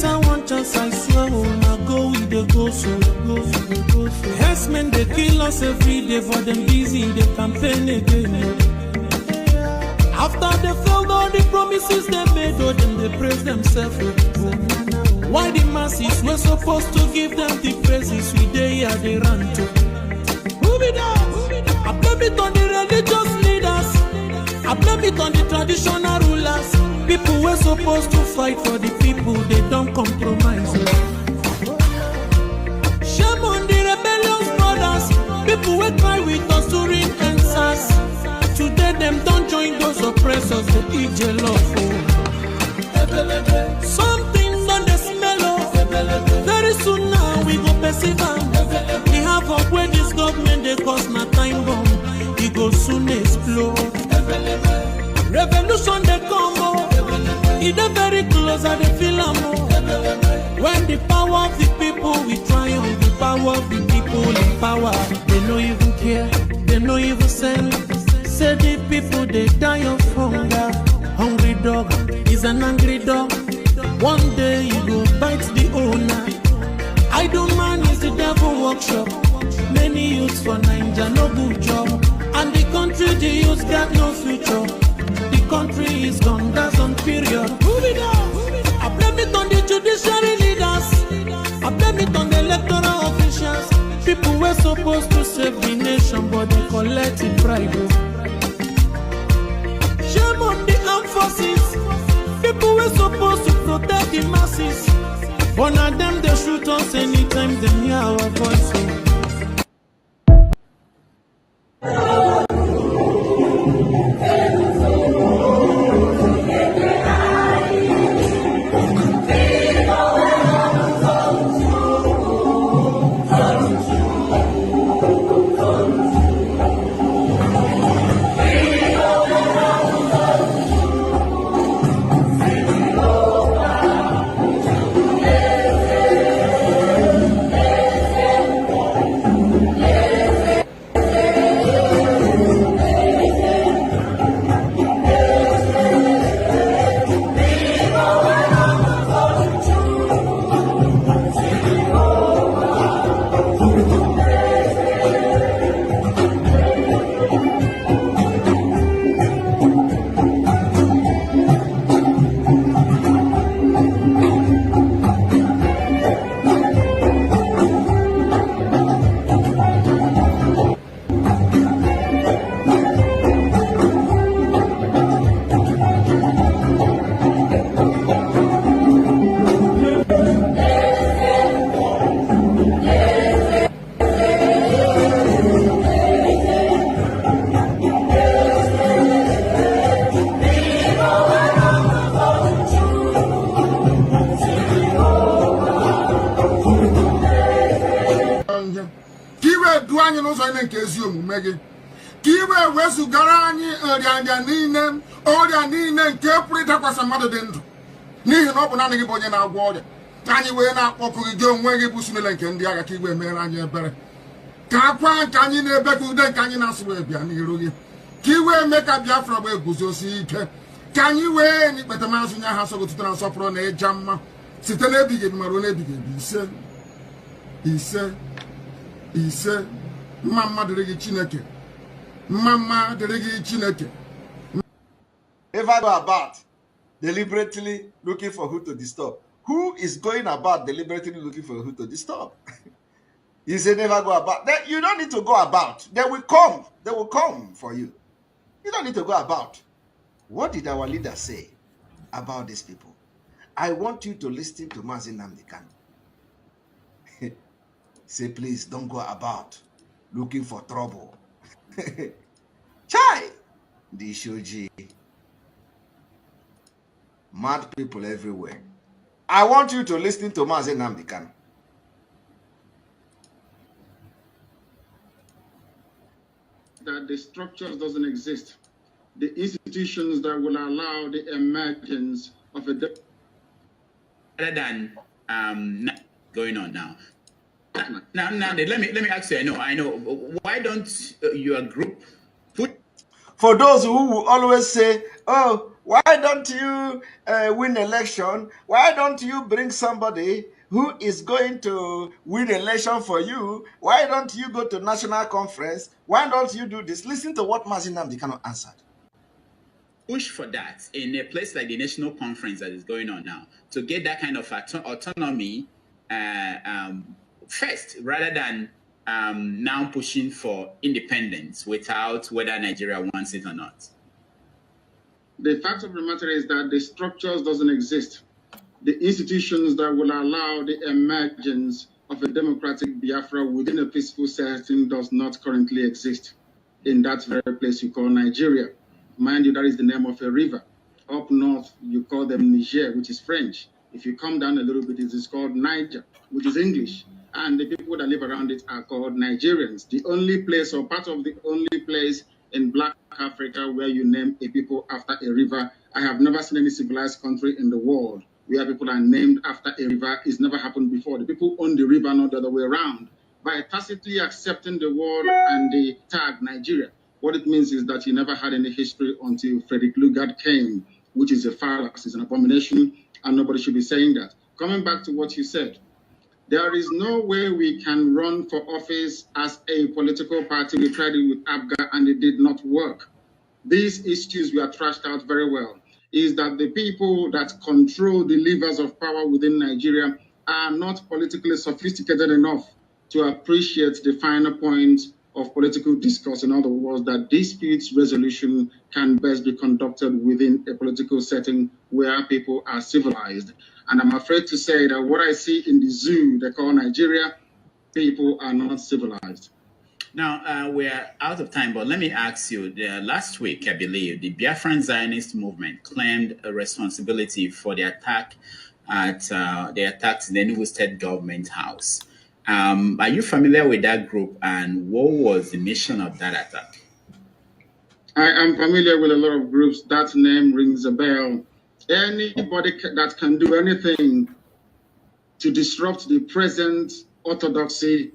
enter one chance, I swear, now go with the go so. Yes, men, they kill us every day for them busy, they campaign again. After they failed all the promises they made, oh, then they praise themselves. Why the masses were supposed to give them the praises we they here they run to? Move it up. I blame it on the religious leaders. I blame it on the traditional rulers. People were supposed to fight for the people, they don't compromise. Shame on the rebellious brothers. People will cry with us during answers. Today them don't join those oppressors, they eat your love. Something on the smell of. Very soon now we go perceive. We have up where this government they cause na time bomb. It go soon explode. Revolution they come oh. It is very close and they feel more. When the power of the people we triumph, the power of the people in power. They no even care, they no even send. Say the people they die of hunger. Hungry dog is an angry dog. One day you go bite the owner. Idle man is the devil workshop. Many youths for Nigeria no good job. And the country the youths got no future. The country is gone, that's on period. Move it up. I blame it on the judiciary leaders. I blame it on the electoral officials. People were supposed to save the nation, but they collected bribe. Shame on the armed forces. People were supposed to protect the masses. One of them they shoot us anytime they hear our voice. Kiwe wesu garani orianya nine oria nine nke pụrụ kwasa mmadụ dị ndụ n'ihi na ọ bụ naanị gị bụ onye na-agwọ ọrịa anyị wee na-akpọkụ gị onwe gị bụ simile nke ndị agha ka igwe mere anyị ebere ka akwa nke anyị na-ebe ka ude nke anyị na-asụ wee bịa n'iru gị ka iwe mee ka Biafra wee guzosi ike ka anyị wee n'ikpete mazụ nye ha sogotuta na nsọpụrụ na ịja mma site n'ebighị ebi maruo n'ebighị ebi ise mma mmadụ dịrị gị Chineke. Mama, the Chineke. If I go about deliberately looking for who to disturb, who is going about deliberately looking for who to disturb? You say never go about. Then you don't need to go about. They will come. They will come for you. You don't need to go about. What did our leader say about these people? I want you to listen to Mazi Nnamdi Kanu. Say, please don't go about looking for trouble. Chai! The Shoji. Mad people everywhere. I want you to listen to Mazi Nnamdi Kanu. That the structures doesn't exist. The institutions that will allow the emergence of a rather than going on now. Now, let me ask you. I know. Why don't your group put? For those who will always say, "Oh, Why don't you win election? Why don't you bring somebody who is going to win election for you? Why don't you go to national conference? Why don't you do this? Listen to what Mazi Nnamdi Kanu answered. Push for that in a place like the national conference that is going on now to get that kind of autonomy first, rather than now pushing for independence without whether Nigeria wants it or not. The fact of the matter is that the structures doesn't exist. The institutions that will allow the emergence of a democratic Biafra within a peaceful setting does not currently exist in that very place you call Nigeria. Mind you, that is the name of a river. Up north, you call them Niger, which is French. If you come down a little bit, it is called Niger, which is English. And the people that live around it are called Nigerians. The only place, or part of the only place in Black Africa where you name a people after a river. I have never seen any civilized country in the world where people are named after a river. It's never happened before. The people own the river, not the other way around. By tacitly accepting the word and the tag Nigeria, what it means is that you never had any history until Frederick Lugard came, which is a fallacy, it's an abomination, and nobody should be saying that. Coming back to what you said, there is no way we can run for office as a political party. We tried it with ABGA and it did not work. These issues were thrashed out very well. Is that the people that control the levers of power within Nigeria are not politically sophisticated enough to appreciate the finer points of political discourse. In other words, that disputes resolution can best be conducted within a political setting where people are civilized. And I'm afraid to say that what I see in the zoo they call Nigeria, people are not civilized. Now, we're out of time, but let me ask you, last week, I believe, the Biafran Zionist movement claimed a responsibility for the attack at the attacks in the Enugu State Government House. Are you familiar with that group, and what was the mission of that attack? I am familiar with a lot of groups. That name rings a bell. Anybody that can do anything to disrupt the present orthodoxy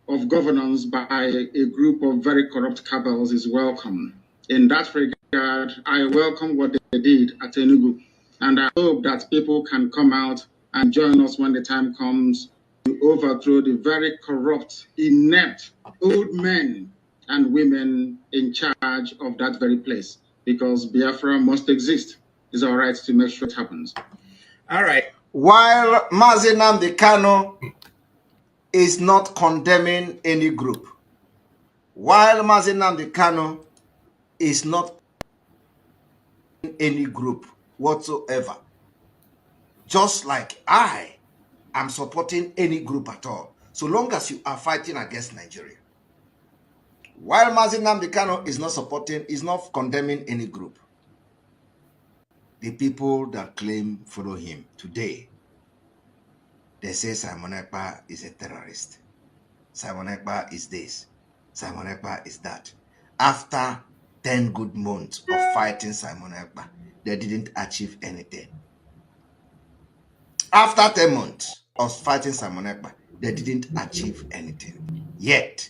of governance by a group of very corrupt cabals is welcome. In that regard, I welcome what they did at Enugu, and I hope that people can come out and join us when the time comes to overthrow the very corrupt, inept old men and women in charge of that very place, because Biafra must exist. It's our right to make sure it happens. All right. While Mazi Nnamdi Kanu is not condemning any group, while Mazi Nnamdi Kanu is not any group whatsoever, just like I am supporting any group at all, so long as you are fighting against Nigeria. While Mazi Nnamdi Kanu is not supporting, is not condemning any group, the people that claim follow him today, they say Simon Ekpa is a terrorist. Simon Ekpa is this. Simon Ekpa is that. After 10 good months of fighting Simon Ekpa, they didn't achieve anything. After 10 months of fighting Simon Ekpa, they didn't achieve anything. Yet,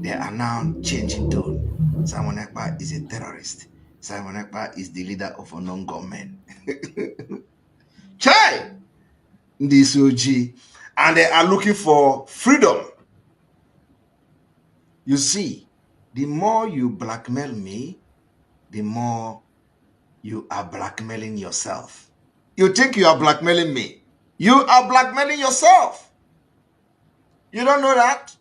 they are now changing tone. Simon Ekpa is a terrorist. Simon Ekpa is the leader of a non-government. Chai! This OG. And they are looking for freedom. You see, the more you blackmail me, the more you are blackmailing yourself. You think you are blackmailing me. You are blackmailing yourself. You don't know that?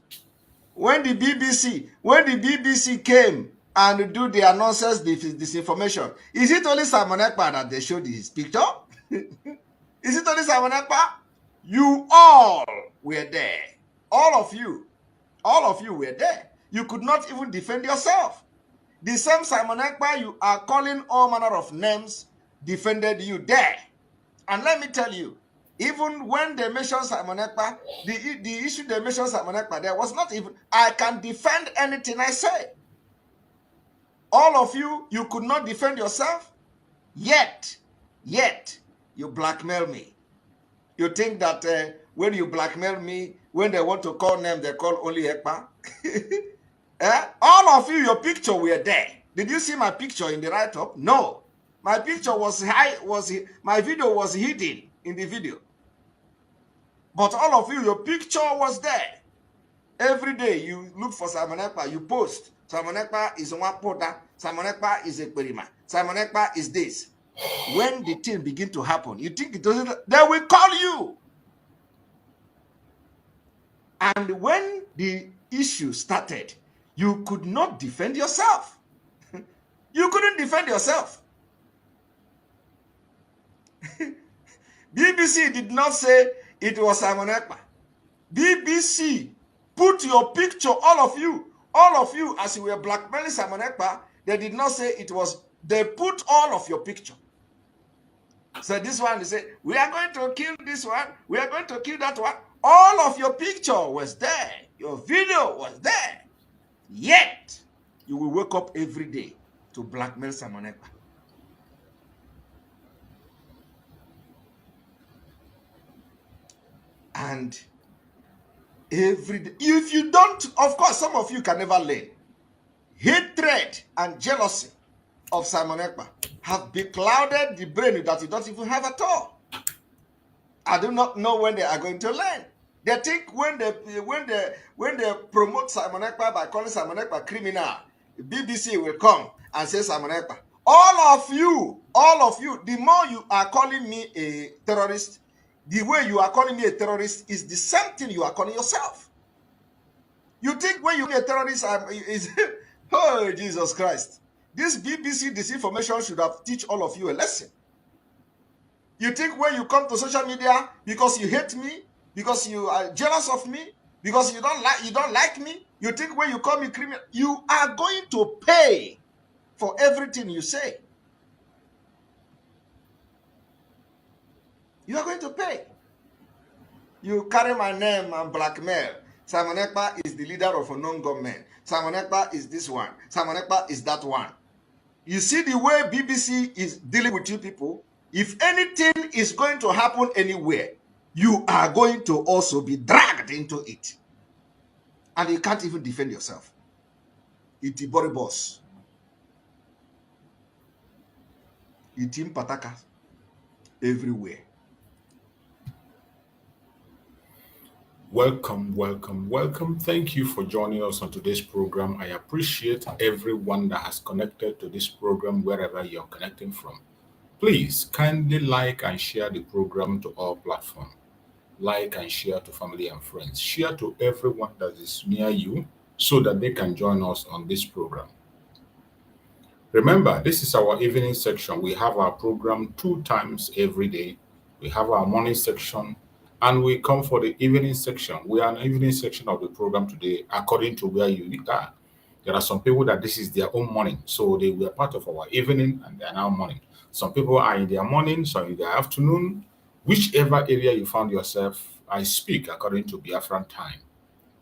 When the BBC came and do their nonsense disinformation, is it only Simon Ekpa that they showed his picture? Is it only Simon Ekpa? You all were there. All of you were there. You could not even defend yourself. The same Simon Ekpa you are calling all manner of names defended you there. And let me tell you, even when they mentioned Simon Ekpa, the issue they mentioned Simon Ekpa, there was not even, I can defend anything I say. All of you, you could not defend yourself, yet, you blackmail me. You think that when you blackmail me, when they want to call name, they call only Ekpa? All of you, your picture were there. Did you see my picture in the write-up? No. My picture was high, my video was hidden in the video. But all of you, your picture was there. Every day you look for Simon Ekpa, you post. Simon Ekpa is one poda. Simon Ekpa is a perima. Simon Ekpa is this. When the thing begin to happen, you think it doesn't, they will call you. And when the issue started, you could not defend yourself. You couldn't defend yourself. BBC did not say it was Simon Ekpa. BBC put your picture, all of you, as you were blackmailing Simon Ekpa, they did not say it was, they put all of your picture. So this one, they say, we are going to kill this one, we are going to kill that one. All of your picture was there. Your video was there. Yet, you will wake up every day to blackmail Simon Ekpa. And every day, if you don't, of course, some of you can never learn. Hatred and jealousy of Simon Ekpa have beclouded the brain that you don't even have at all. I do not know when they are going to learn. They think when they promote Simon Ekpa by calling Simon Ekpa criminal, BBC will come and say Simon Ekpa. All of you, the more you are calling me a terrorist, the way you are calling me a terrorist is the same thing you are calling yourself. You think when you be a terrorist, is oh, Jesus Christ. This BBC disinformation should have teach all of you a lesson. You think when you come to social media because you hate me, because you are jealous of me, because you don't like me, you think when you call me criminal, you are going to pay for everything you say. You are going to pay. You carry my name and blackmail. Simon Ekpa is the leader of a non-government. Simon Ekpa is this one. Simon Ekpa is that one. You see the way BBC is dealing with you people? If anything is going to happen anywhere, you are going to also be dragged into it. And you can't even defend yourself. It's a body boss. It's in pataka everywhere. Welcome. Thank you for joining us on today's program. I appreciate everyone that has connected to this program wherever you're connecting from. Please kindly like and share the program to all platforms. Like and share to family and friends. Share to everyone that is near you so that they can join us on this program. Remember, this is our evening section. We have our program 2 times every day. We have our morning section and we come for the evening section. We are an evening section of the program today according to where you are. There are some people that this is their own morning, so they were part of our evening and they are now morning. Some people are in their morning, some in their afternoon. Whichever area you found yourself, I speak according to Biafran time.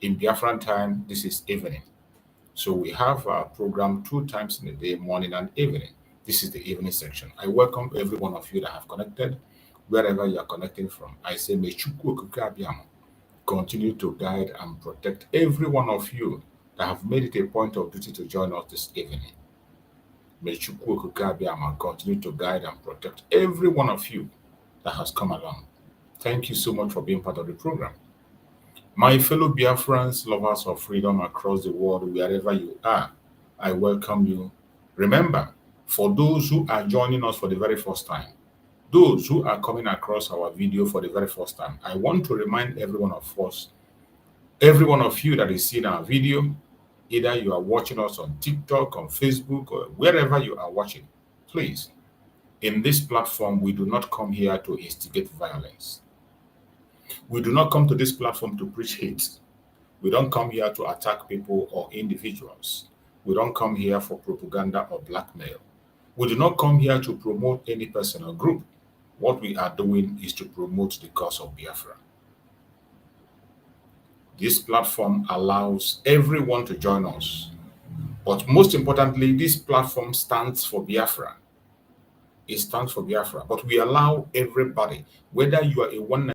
In Biafran time, this is evening. So we have our program 2 times in the day, morning and evening. This is the evening section. I welcome every one of you that have connected, wherever you are connecting from. I say, may Chukwu Okike Abiamo continue to guide and protect every one of you that have made it a point of duty to join us this evening. May Chukwu Okike Abiamo continue to guide and protect every one of you that has come along. Thank you so much for being part of the program. My fellow Biafrans, lovers of freedom across the world, wherever you are, I welcome you. Remember, for those who are joining us for the very first time, those who are coming across our video for the very first time, I want to remind every one of us, every one of you that is seeing our video, either you are watching us on TikTok, on Facebook, or wherever you are watching, please, in this platform, we do not come here to instigate violence. We do not come to this platform to preach hate. We don't come here to attack people or individuals. We don't come here for propaganda or blackmail. We do not come here to promote any person or group. What we are doing is to promote the cause of Biafra. This platform allows everyone to join us. But most importantly, this platform stands for Biafra. It stands for Biafra. But we allow everybody, whether you are a one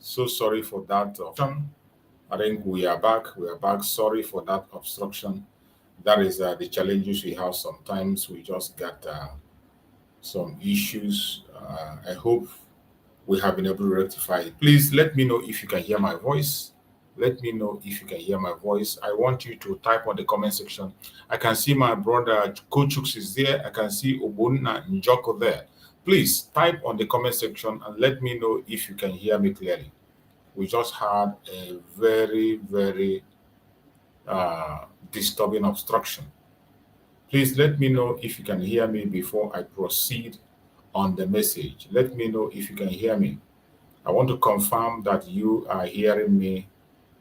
So sorry for that obstruction. I think we are back. We are back. Sorry for that obstruction. That is the challenges we have. Sometimes we just got some issues. I hope we have been able to rectify it. Please let me know if you can hear my voice. Let me know if you can hear my voice. I want you to type on the comment section. I can see my brother Kochux is there. I can see Obunna Njoko there. Please type on the comment section and let me know if you can hear me clearly. We just had a very, very disturbing obstruction. Please let me know if you can hear me before I proceed on the message. Let me know if you can hear me. I want to confirm that you are hearing me.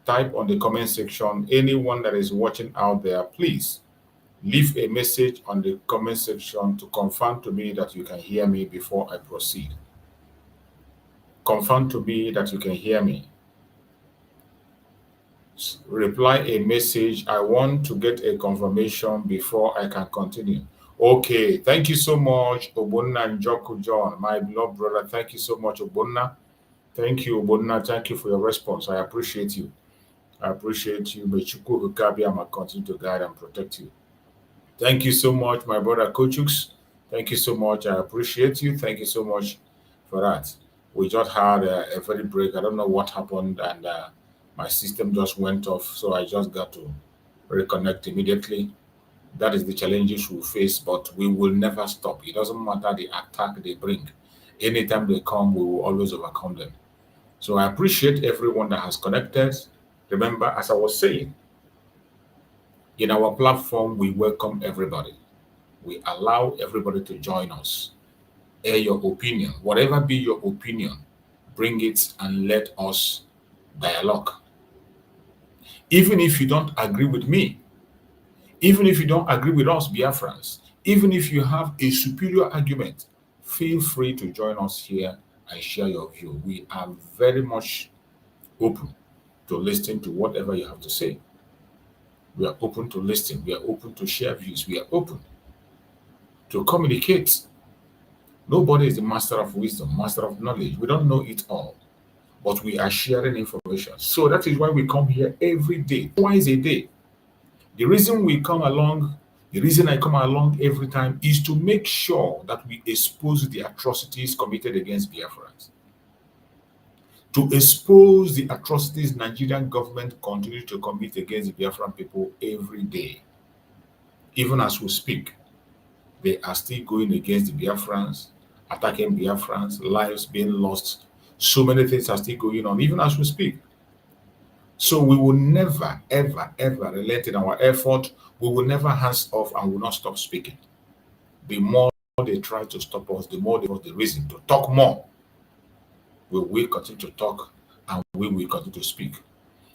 Type on the comment section. Anyone that is watching out there, please leave a message on the comment section to confirm to me that you can hear me before I proceed. Confirm to me that you can hear me. Reply a message. I want to get a confirmation before I can continue. Okay, thank you so much, Obunna Njoku John, my beloved brother. Thank you so much, Obunna. Thank you, Obunna. Thank you for your response. I appreciate you. I appreciate you. May Chukwu Hukabiyama continue to guide and protect you. Thank you so much, my brother Kochux. Thank you so much. I appreciate you. Thank you so much for that. We just had a very break. I don't know what happened, and my system just went off, so I just got to reconnect immediately. That is the challenges we face, but we will never stop. It doesn't matter the attack they bring. Anytime they come, we will always overcome them. So I appreciate everyone that has connected. Remember, as I was saying, in our platform, we welcome everybody. We allow everybody to join us. Air your opinion. Whatever be your opinion, bring it and let us dialogue. Even if you don't agree with me, even if you don't agree with us, Biafrans, even if you have a superior argument, feel free to join us here and share your view. We are very much open to listen to whatever you have to say. We are open to listen. We are open to share views. We are open to communicate. Nobody is the master of wisdom, master of knowledge. We don't know it all, but we are sharing information. So that is why we come here every day, twice a day. The reason we come along, the reason I come along every time is to make sure that we expose the atrocities committed against Biafrans. To expose the atrocities Nigerian government continue to commit against the Biafran people every day. Even as we speak, they are still going against the Biafrans, attacking Biafrans, lives being lost. So many things are still going on, even as we speak. So we will never, ever, ever relent in our effort. We will never hands off and will not stop speaking. The more they try to stop us, the more they have the reason to talk more. We will continue to talk and we will continue to speak.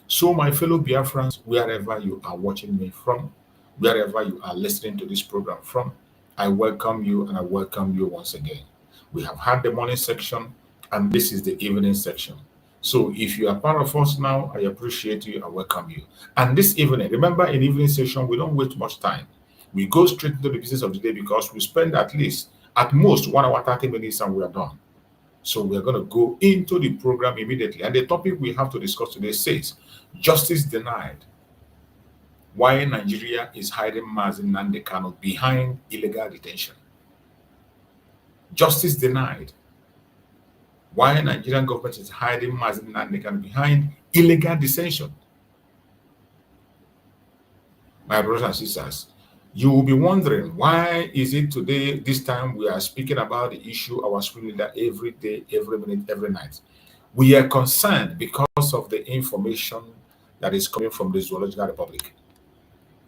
So my fellow Biafrans, wherever you are watching me from, wherever you are listening to this program from, I welcome you and I welcome you once again. We have had the morning section and this is the evening section. So if you are part of us now, I appreciate you and welcome you. And this evening, remember in evening session, we don't waste much time. We go straight into the business of the day because we spend at most 1 hour, 30 minutes and we are done. So we are going to go into the program immediately. And the topic we have to discuss today says, justice denied. Why Nigeria is hiding Mazi Nnamdi Kanu behind illegal detention. Justice denied. Why Nigerian government is hiding Mazi Nnamdi Kanu behind illegal detention. My brothers and sisters, you will be wondering, why is it today, this time, we are speaking about the issue of our spiritual leader every day, every minute, every night. We are concerned because of the information that is coming from the Zoological Republic.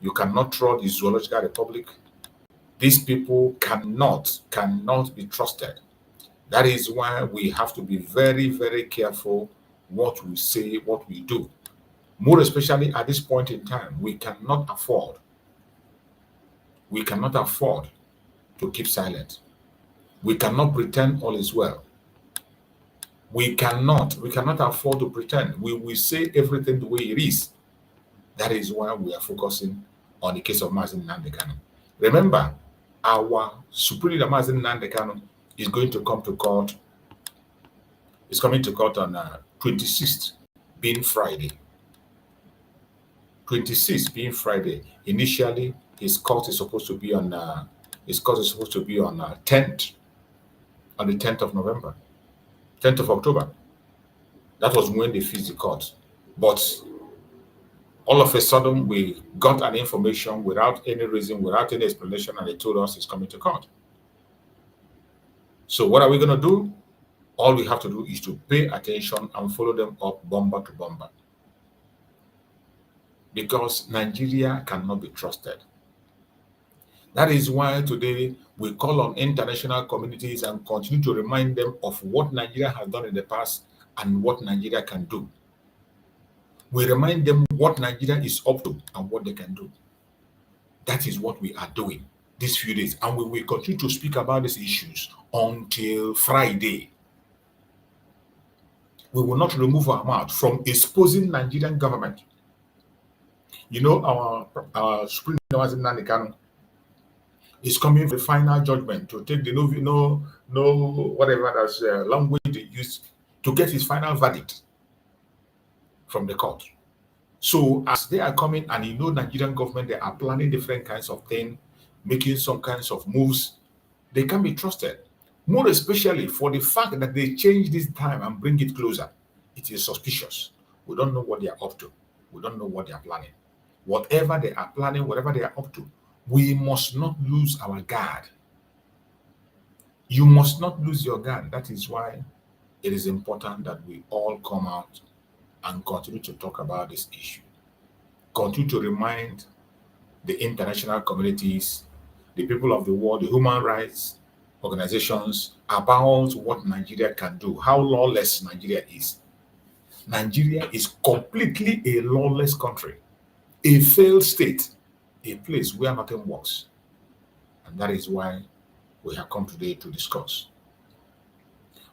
You cannot trust the Zoological Republic. These people cannot be trusted. That is why we have to be very, very careful what we say, what we do. More especially at this point in time, we cannot afford to keep silent. We cannot pretend all is well. We cannot afford to pretend. We will say everything the way it is. That is why we are focusing on the case of Mazi Nnamdi Kanu. Remember, our Supreme Leader Mazi Nnamdi Kanu is going to come to court is coming to court on 26th, being Friday. 26th being Friday. Initially, his court is supposed to be on 10th, on the 10th of November, 10th of October. That was when they fixed the court. But all of a sudden, we got an information without any reason, without any explanation, and they told us it's coming to court. So what are we going to do? All we have to do is to pay attention and follow them up bomber to bomber. Because Nigeria cannot be trusted. That is why today we call on international communities and continue to remind them of what Nigeria has done in the past and what Nigeria can do. We remind them what Nigeria is up to and what they can do. That is what we are doing these few days. And we will continue to speak about these issues until Friday. We will not remove our mouth from exposing Nigerian government. You know, our Supreme Mazi Nnamdi Kanu is coming for the final judgment to take the whatever that's language they use to get his final verdict from the court. So as they are coming, and you know, Nigerian government, they are planning different kinds of things, making some kinds of moves, they can be trusted. More especially for the fact that they change this time and bring it closer. It is suspicious. We don't know what they are up to. We don't know what they are planning. Whatever they are planning, whatever they are up to, we must not lose our guard. You must not lose your guard. That is why it is important that we all come out and continue to talk about this issue. Continue to remind the international communities, the people of the world, the human rights organizations about what Nigeria can do, how lawless Nigeria is. Nigeria is completely a lawless country, a failed state, a place where nothing works. And that is why we have come today to discuss.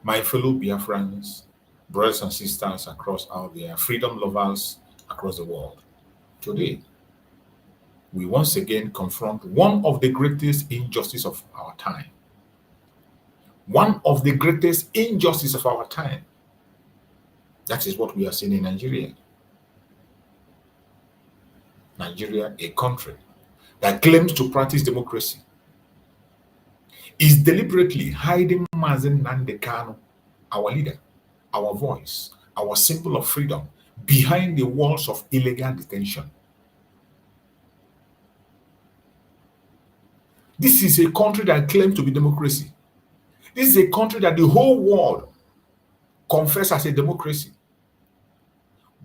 My fellow Biafrans, brothers and sisters across out there, freedom lovers across the world, today we once again confront one of the greatest injustices of our time. One of the greatest injustices of our time. That is what we are seeing in Nigeria. Nigeria, a country that claims to practice democracy, is deliberately hiding Mazi Nnamdi Kanu, our leader, our voice, our symbol of freedom, behind the walls of illegal detention. This is a country that claims to be democracy. This is a country that the whole world confesses as a democracy.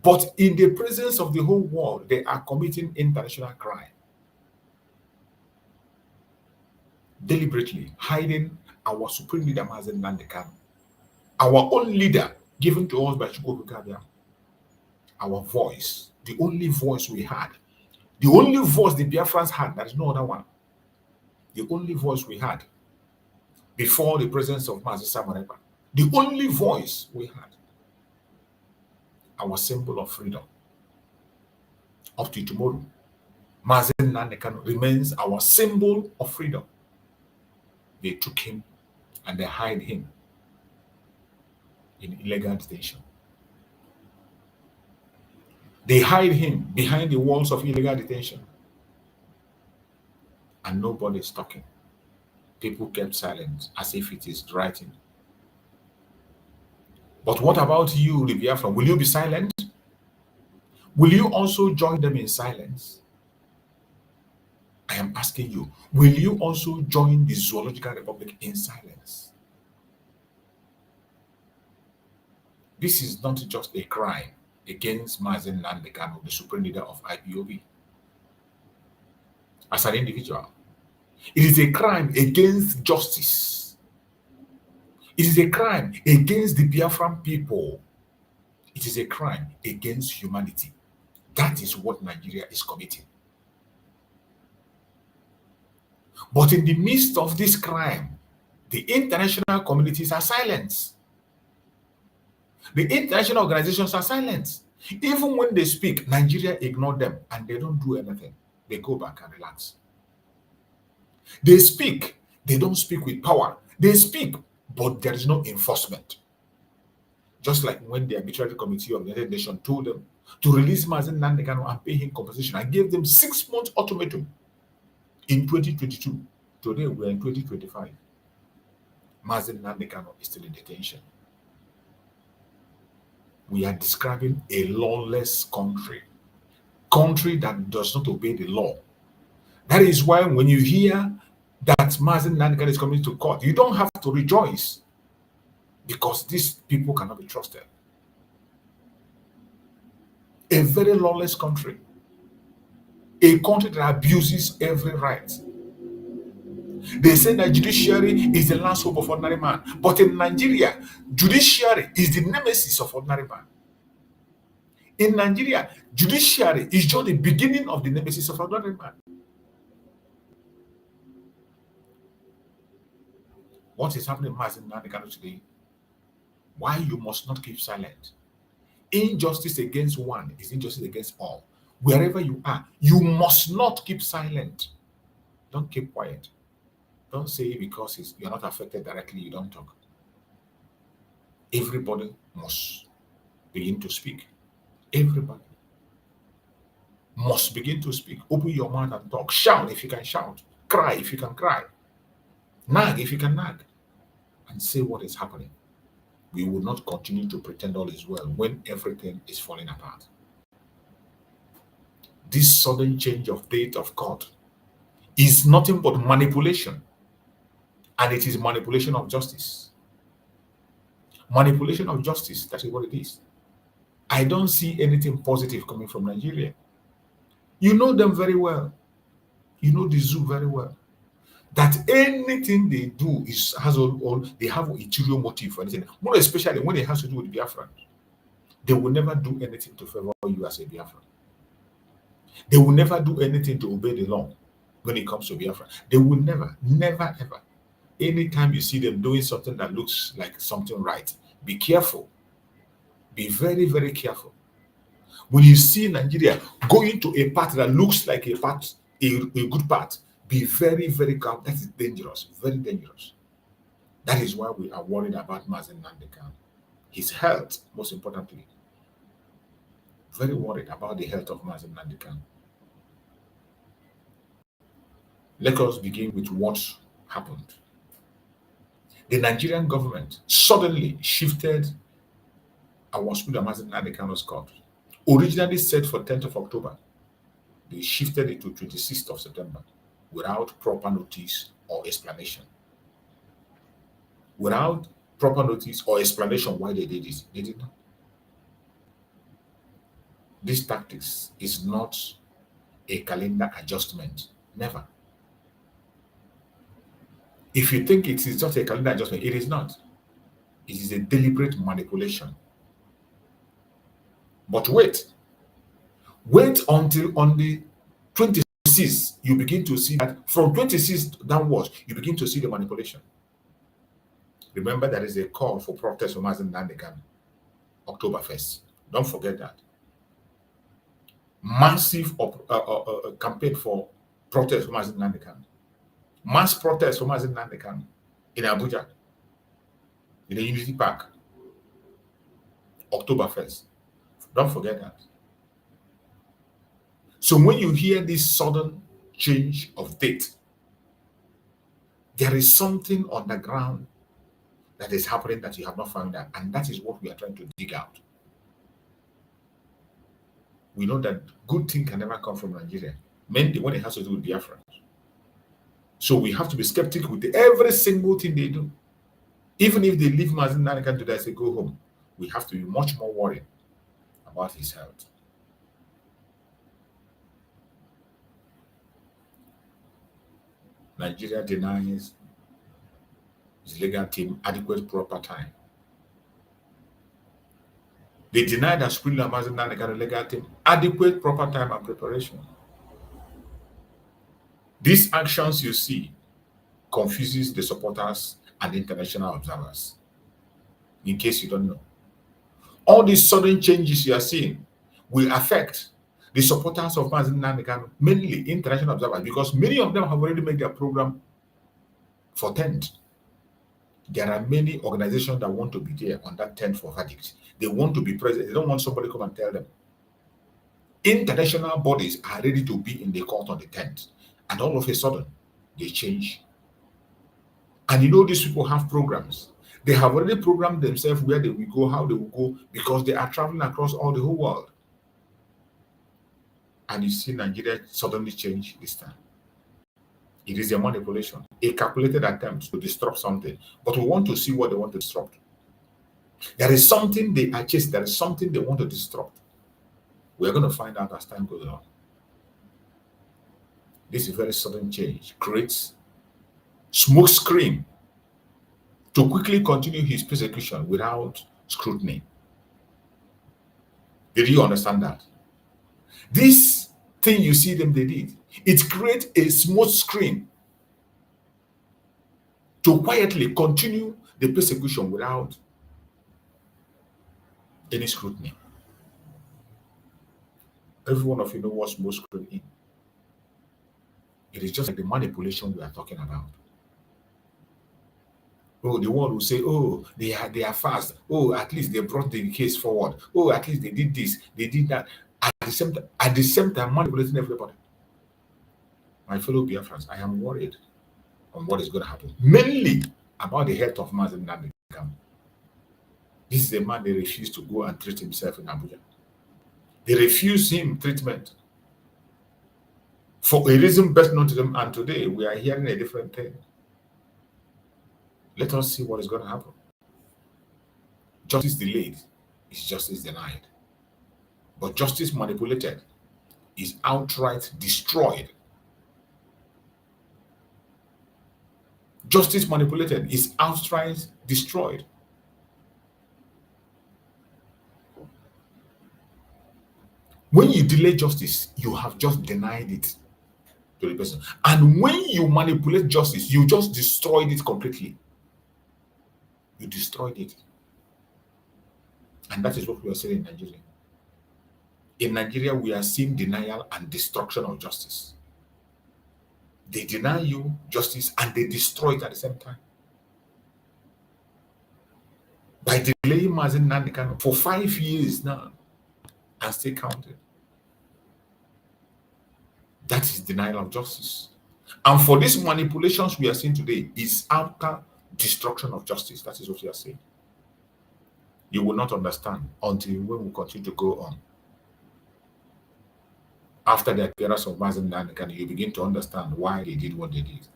But in the presence of the whole world, they are committing international crime. Deliberately hiding our supreme leader, Mazi Nnamdi Kanu, our own leader given to us by Chukwu Okike, our voice, the only voice we had, the only voice the Biafrans had, there is no other one. The only voice we had before the presence of Mazi Samareba, the only voice we had, our symbol of freedom. Up to tomorrow, Mazi Nnamdi Kanu remains our symbol of freedom. They took him and they hide him in illegal detention. They hide him behind the walls of illegal detention. And nobody is talking. People kept silent as if it is writing. But what about you, the Biafra? Will you be silent? Will you also join them in silence? I am asking you, will you also join the Zoological Republic in silence? This is not just a crime against Mazi Nnamdi Kanu, the supreme leader of IPOB. As an individual, it is a crime against justice. It is a crime against the Biafran people. It is a crime against humanity. That is what Nigeria is committing. But in the midst of this crime, the international communities are silent. The international organizations are silent. Even when they speak, Nigeria ignore them and they don't do anything. They go back and relax. They speak. They don't speak with power. They speak, but there is no enforcement. Just like when the arbitrary committee of the United Nations told them to release Mazi Nnamdi Kanu and pay him compensation and gave them 6 months ultimatum in 2022. Today we are in 2025. Mazi Nnamdi Kanu is still in detention. We are describing a lawless country that does not obey the law. That is why when you hear that Mazi Nnamdi Kanu is coming to court, you don't have to rejoice, because these people cannot be trusted. A very lawless country, a country that abuses every right. They say that judiciary is the last hope of ordinary man, but in Nigeria, judiciary is the nemesis of ordinary man. In Nigeria, judiciary is just the beginning of the nemesis of ordinary man. What is happening in Mazi Nnamdi Kanu today? Why you must not keep silent? Injustice against one is injustice against all. Wherever you are, you must not keep silent. Don't keep quiet. Don't say because you're not affected directly, you don't talk. Everybody must begin to speak. Everybody must begin to speak. Open your mouth and talk. Shout if you can shout. Cry if you can cry. Nag if you can nag. And say what is happening. We will not continue to pretend all is well when everything is falling apart. This sudden change of date of court is nothing but manipulation. And it is manipulation of justice. Manipulation of justice, that is what it is. I don't see anything positive coming from Nigeria. You know them very well. You know the zoo very well. That anything they do they have an ulterior motive for anything. More especially when it has to do with Biafran. They will never do anything to favor you as a Biafran. They will never do anything to obey the law when it comes to Biafra. They will never, ever. Anytime you see them doing something that looks like something right, be careful. Be very, very careful. When you see Nigeria going to a path that looks like a good path, be very, very calm. That is dangerous, very dangerous. That is why we are worried about Mazi Nnamdi Kanu. His health, most importantly. Very worried about the health of Mazi Nnamdi Kanu. Let us begin with what happened. The Nigerian government suddenly shifted our speaker Mazi Nnamdi Kanu's court. Originally set for 10th of October, they shifted it to 26th of September without proper notice or explanation. Without proper notice or explanation why they did this, they did not. This tactics is not a calendar adjustment. Never. If you think it is just a calendar adjustment, it is not. It is a deliberate manipulation. But wait until on the 26th, you begin to see that from 26th downwards, you begin to see the manipulation. Remember, there is a call for protest for Mazi Nnamdi Kanu, October 1st. Don't forget that. Massive campaign for protest for Mazi Nnamdi Kanu. Mass protest for Mazi Nnamdi Kanu in Abuja, in the Unity Park, October 1st. Don't forget that. So when you hear this sudden change of date, there is something on the ground that is happening that you have not found out, and that is what we are trying to dig out. We know that good thing can never come from Nigeria, mainly when it has to do with Biafra. So we have to be skeptical with every single thing they do. Even if they leave Mazi Nnamdi Kanu today and say go home, we have to be much more worried about his health. Nigeria denies his legal team adequate proper time. They deny that Supreme Mazi Nnamdi Kanu legal team adequate proper time and preparation. These actions you see confuses the supporters and international observers. In case you don't know, all these sudden changes you are seeing will affect the supporters of Mazi Nnamdi Kanu, mainly international observers, because many of them have already made their program for 10th. There are many organizations that want to be there on that tent for verdict. They want to be present. They don't want somebody to come and tell them. International bodies are ready to be in the court on the 10th. And all of a sudden, they change. And you know, these people have programs. They have already programmed themselves where they will go, how they will go, because they are traveling across all the whole world. And you see Nigeria suddenly change this time. It is a manipulation, a calculated attempt to disrupt something. But we want to see what they want to disrupt. There is something they are chasing. There is something they want to disrupt. We're going to find out as time goes on. This very sudden change creates smoke screen to quickly continue his persecution without scrutiny. Did you understand that? This thing you see them they did, it creates a smoke screen to quietly continue the persecution without any scrutiny. Every one of you know what smoke screen is. It is just like the manipulation we are talking about. Oh, the world will say, oh, they are fast. Oh, at least they brought the case forward. Oh, at least they did this, they did that. At the same time, manipulating everybody. My fellow Biafrans, I am worried on what is going to happen. Mainly about the health of Mazi Nnamdi Kanu. This is a man they refuse to go and treat himself in Abuja. They refuse him treatment for a reason best known to them, and today we are hearing a different thing. Let us see what is going to happen. Justice delayed is justice denied. But justice manipulated is outright destroyed. Justice manipulated is outright destroyed. When you delay justice, you have just denied it to the person. And when you manipulate justice, you just destroyed it completely. You destroyed it. And that is what we are saying in Nigeria. In Nigeria, we are seeing denial and destruction of justice. They deny you justice and they destroy it at the same time. By delaying Mazi Nnamdi Kanu for 5 years now and still counting. That is denial of justice. And for these manipulations we are seeing today is utter destruction of justice. That is what we are saying. You will not understand until when we continue to go on. After the appearance of Mazi Nnamdi Kanu, you begin to understand why they did what they did.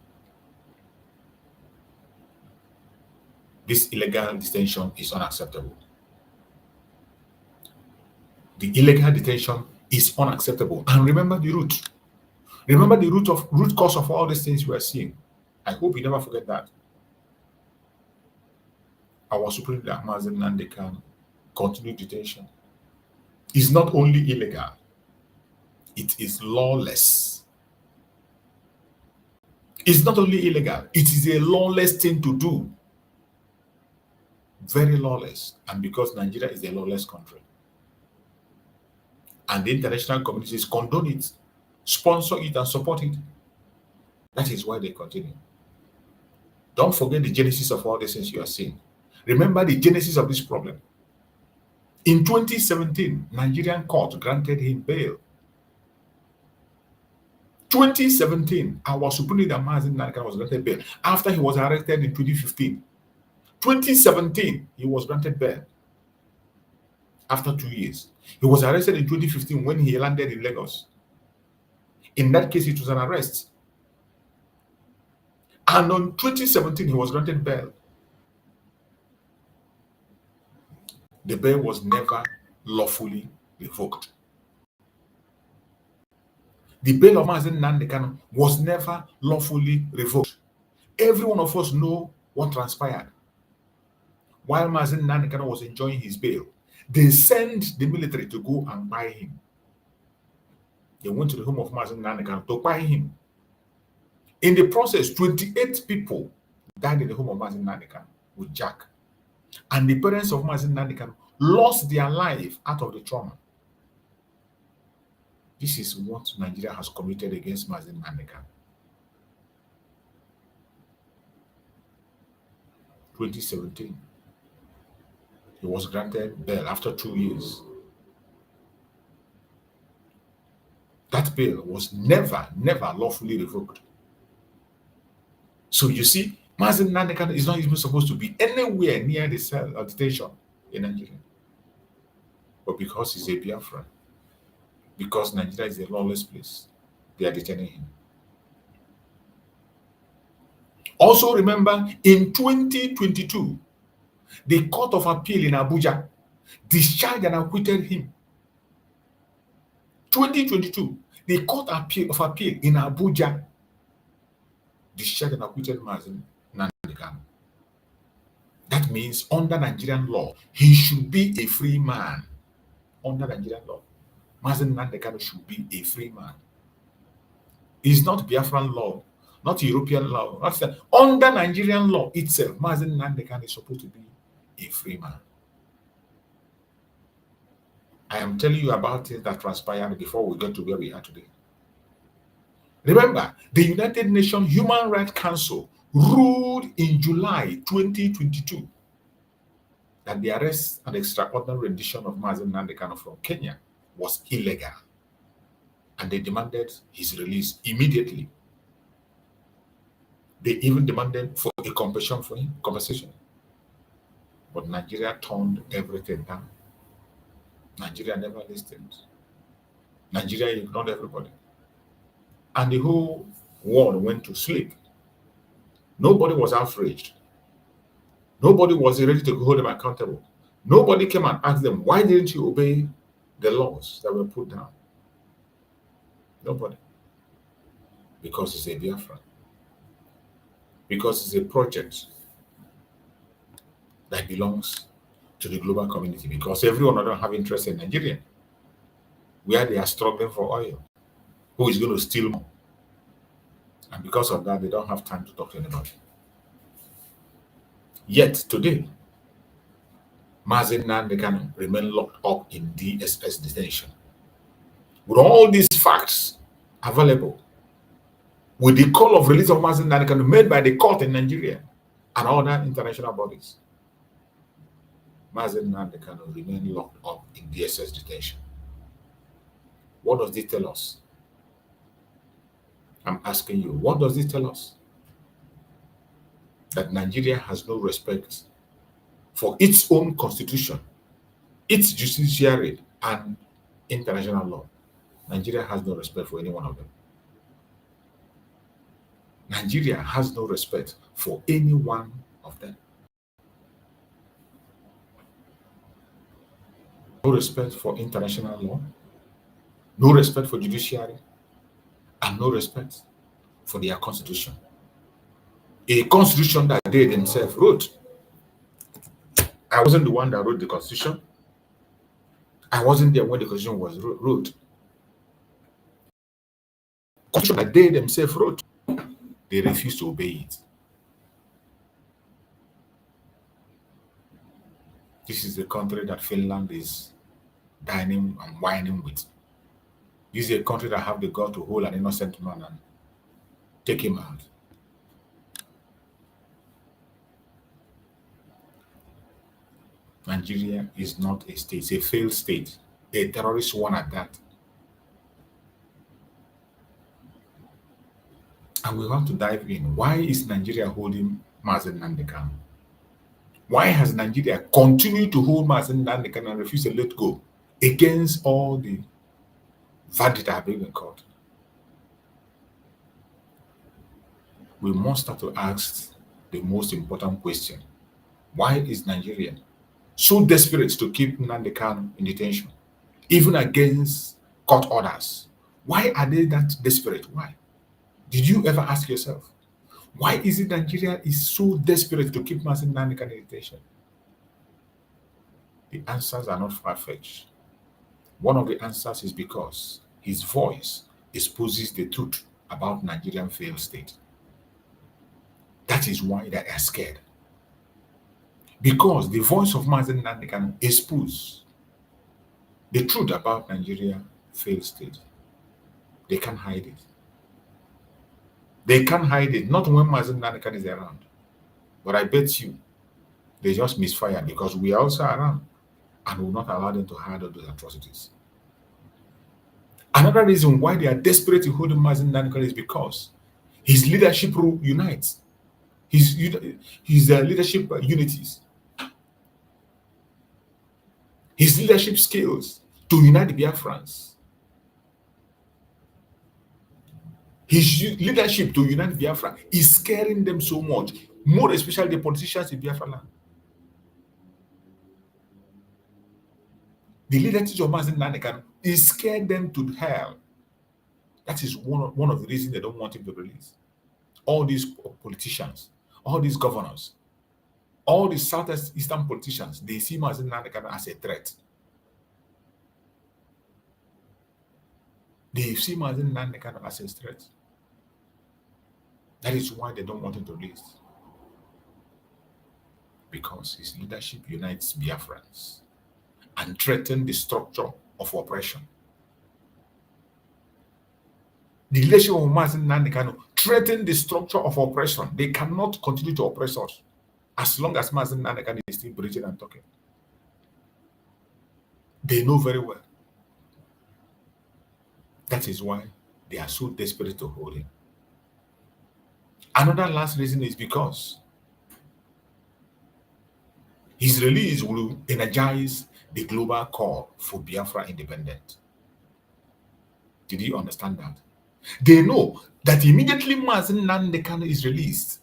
This illegal detention is unacceptable. The illegal detention is unacceptable. And remember the root. Remember the root cause of all these things we are seeing. I hope you never forget that. Our Supreme Leader, Mazi Nnamdi Kanu, continued detention is not only illegal, it is lawless. It's not only illegal, it is a lawless thing to do. Very lawless. And because Nigeria is a lawless country. And the international communities condone it, sponsor it, and support it. That is why they continue. Don't forget the genesis of all these things you are seeing. Remember the genesis of this problem. In 2017, Nigerian court granted him bail. 2017, our Supreme Leader Mazi Nnamdi Kanu was granted bail after he was arrested in 2015. 2017, he was granted bail after 2 years. He was arrested in 2015 when he landed in Lagos. In that case, it was an arrest. And on 2017, he was granted bail. The bail was never lawfully revoked. The bail of Mazi Nnamdi Kanu was never lawfully revoked. Every one of us know what transpired. While Mazi Nnamdi Kanu was enjoying his bail, they sent the military to go and buy him. They went to the home of Mazi Nnamdi Kanu to buy him. In the process, 28 people died in the home of Mazi Nnamdi Kanu with Jack. And the parents of Mazi Nnamdi Kanu lost their life out of the trauma. This is what Nigeria has committed against Mazi Nnamdi Kanu. 2017. He was granted bail after 2 years. That bail was never lawfully revoked. So you see, Mazi Nnamdi Kanu is not even supposed to be anywhere near the cell or detention in Nigeria. But because he's a Biafran, because Nigeria is a lawless place, they are detaining him. Also remember, in 2022, the Court of Appeal in Abuja discharged and acquitted him. 2022, the Court of Appeal in Abuja discharged and acquitted Mazi Nnamdi Kanu. That means under Nigerian law, he should be a free man. Under Nigerian law, Mazi Nnamdi Kanu should be a free man. It's not Biafran law, not European law. Under Nigerian law itself, Mazi Nnamdi Kanu is supposed to be a free man. I am telling you about things that transpired before we get to where we are today. Remember, the United Nations Human Rights Council ruled in July 2022 that the arrest and extraordinary rendition of Mazi Nnamdi Kanu from Kenya was illegal, and they demanded his release immediately. They even demanded for a compensation. But Nigeria turned everything down. Nigeria never listened. Nigeria ignored everybody. And the whole world went to sleep. Nobody was outraged. Nobody was ready to hold them accountable. Nobody came and asked them, why didn't you obey the laws that were put down? Nobody. Because it's a Biafra. Because it's a project that belongs to the global community. Because everyone of them have interest in Nigeria, where they are struggling for oil. Who is going to steal more? And because of that, they don't have time to talk to anybody. Yet today, Mazi Nnamdi Kanu remain locked up in DSS detention. With all these facts available, with the call of release of Mazi Nnamdi Kanu made by the court in Nigeria and other international bodies, Mazi Nnamdi Kanu remain locked up in DSS detention. What does this tell us? I'm asking you, what does this tell us? That Nigeria has no respect for its own constitution, its judiciary, and international law. Nigeria has no respect for any one of them. Nigeria has no respect for any one of them. No respect for international law, no respect for judiciary, and no respect for their constitution. A constitution that they themselves wrote. I wasn't the one that wrote the constitution. I wasn't there when the constitution was wrote. Constitution that they themselves wrote. They refused to obey it. This is the country that Finland is dining and whining with. This is a country that have the God to hold an innocent man and take him out. Nigeria is not a state, it's a failed state, a terrorist one at that. And we want to dive in. Why is Nigeria holding Mazi Nnamdi Kanu? Why has Nigeria continued to hold Mazi Nnamdi Kanu and refuse to let go against all the verdicts that have been in court? We must start to ask the most important question. Why is Nigeria so desperate to keep Nnamdi Kanu in detention, even against court orders? Why are they that desperate? Why? Did you ever ask yourself, why is it Nigeria is so desperate to keep Mazi Nnamdi Kanu in detention? The answers are not far-fetched. One of the answers is because his voice exposes the truth about Nigerian failed state. That is why they are scared. Because the voice of Mazi Nnamdi Kanu expose the truth about Nigeria failed state. They can't hide it. They can't hide it, not when Mazi Nnamdi Kanu is around. But I bet you, They just misfire because we are also around and will not allow them to handle those atrocities. Another reason why they are desperate to hold Mazi Nnamdi Kanu is because his leadership unites. His leadership unities. His leadership skills to unite the Biafrans. His leadership to unite Biafra is scaring them so much, more especially the politicians in Biafra land. The leadership of Mazi Nnamdi Kanu is scared them to hell. That is one of the reasons they don't want him to release. All these politicians, all these governors, all these southeastern politicians, they see Mazi Nnamdi Kanu as a threat. They see Mazi Nnamdi Kanu as a threat. That is why they don't want him to release. Because his leadership unites Biafrans and threatens the structure of oppression. The leadership of Mazi Nnamdi Kanu threatens the structure of oppression. They cannot continue to oppress us as long as Mazi Nnamdi Kanu is still preaching and talking. They know very well. That is why they are so desperate to hold him. Another last reason is because his release will energize the global call for Biafra independence. Did you understand that? They know that immediately Mazi Nnamdi Kanu is released,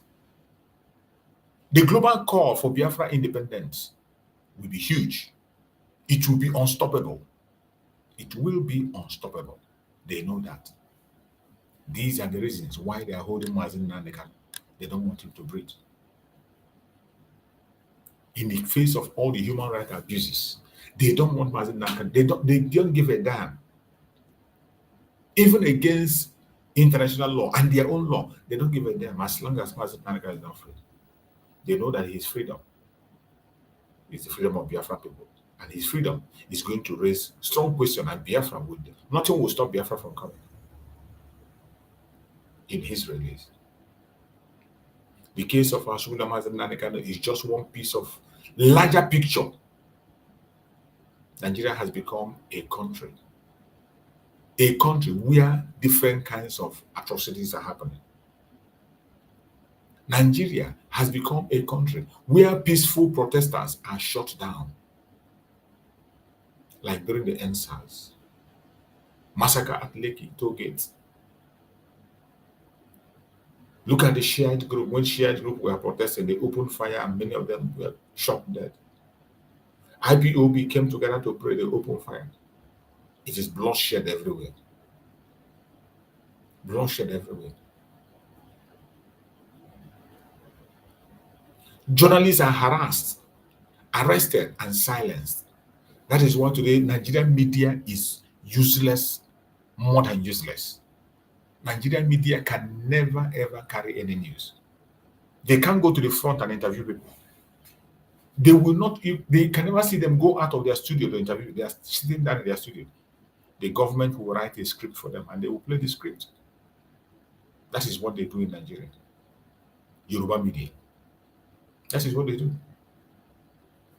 the global call for Biafra independence will be huge. It will be unstoppable. It will be unstoppable. They know that. These are the reasons why they are holding Mazi Nnamdi Kanu. They don't want him to breathe. In the face of all the human rights abuses, they don't want Mazi Nnamdi Kanu. They don't give a damn. Even against international law and their own law, they don't give a damn as long as Mazi Nnamdi Kanu is not free. They know that his freedom is the freedom of Biafra people. And his freedom is going to raise strong question, and Biafra would. Nothing will stop Biafra from coming in his release. The case of Mazi Nnamdi Kanu is just one piece of larger picture. Nigeria has become a country where different kinds of atrocities are happening. Nigeria has become a country where peaceful protesters are shut down, like during the NSAS massacre at Lekki toll gate. Look at the Shiite group. When Shiite group were protesting, they opened fire and many of them were shot dead. IPOB came together to pray, they opened fire. It is bloodshed everywhere. Bloodshed everywhere. Journalists are harassed, arrested, and silenced. That is why today Nigerian media is useless, more than useless. Nigerian media can never ever carry any news. They can't go to the front and interview people. They will not, they can never see them go out of their studio to interview. They are sitting down in their studio. The government will write a script for them and they will play the script. That is what they do in Nigeria. Yoruba media. That is what they do.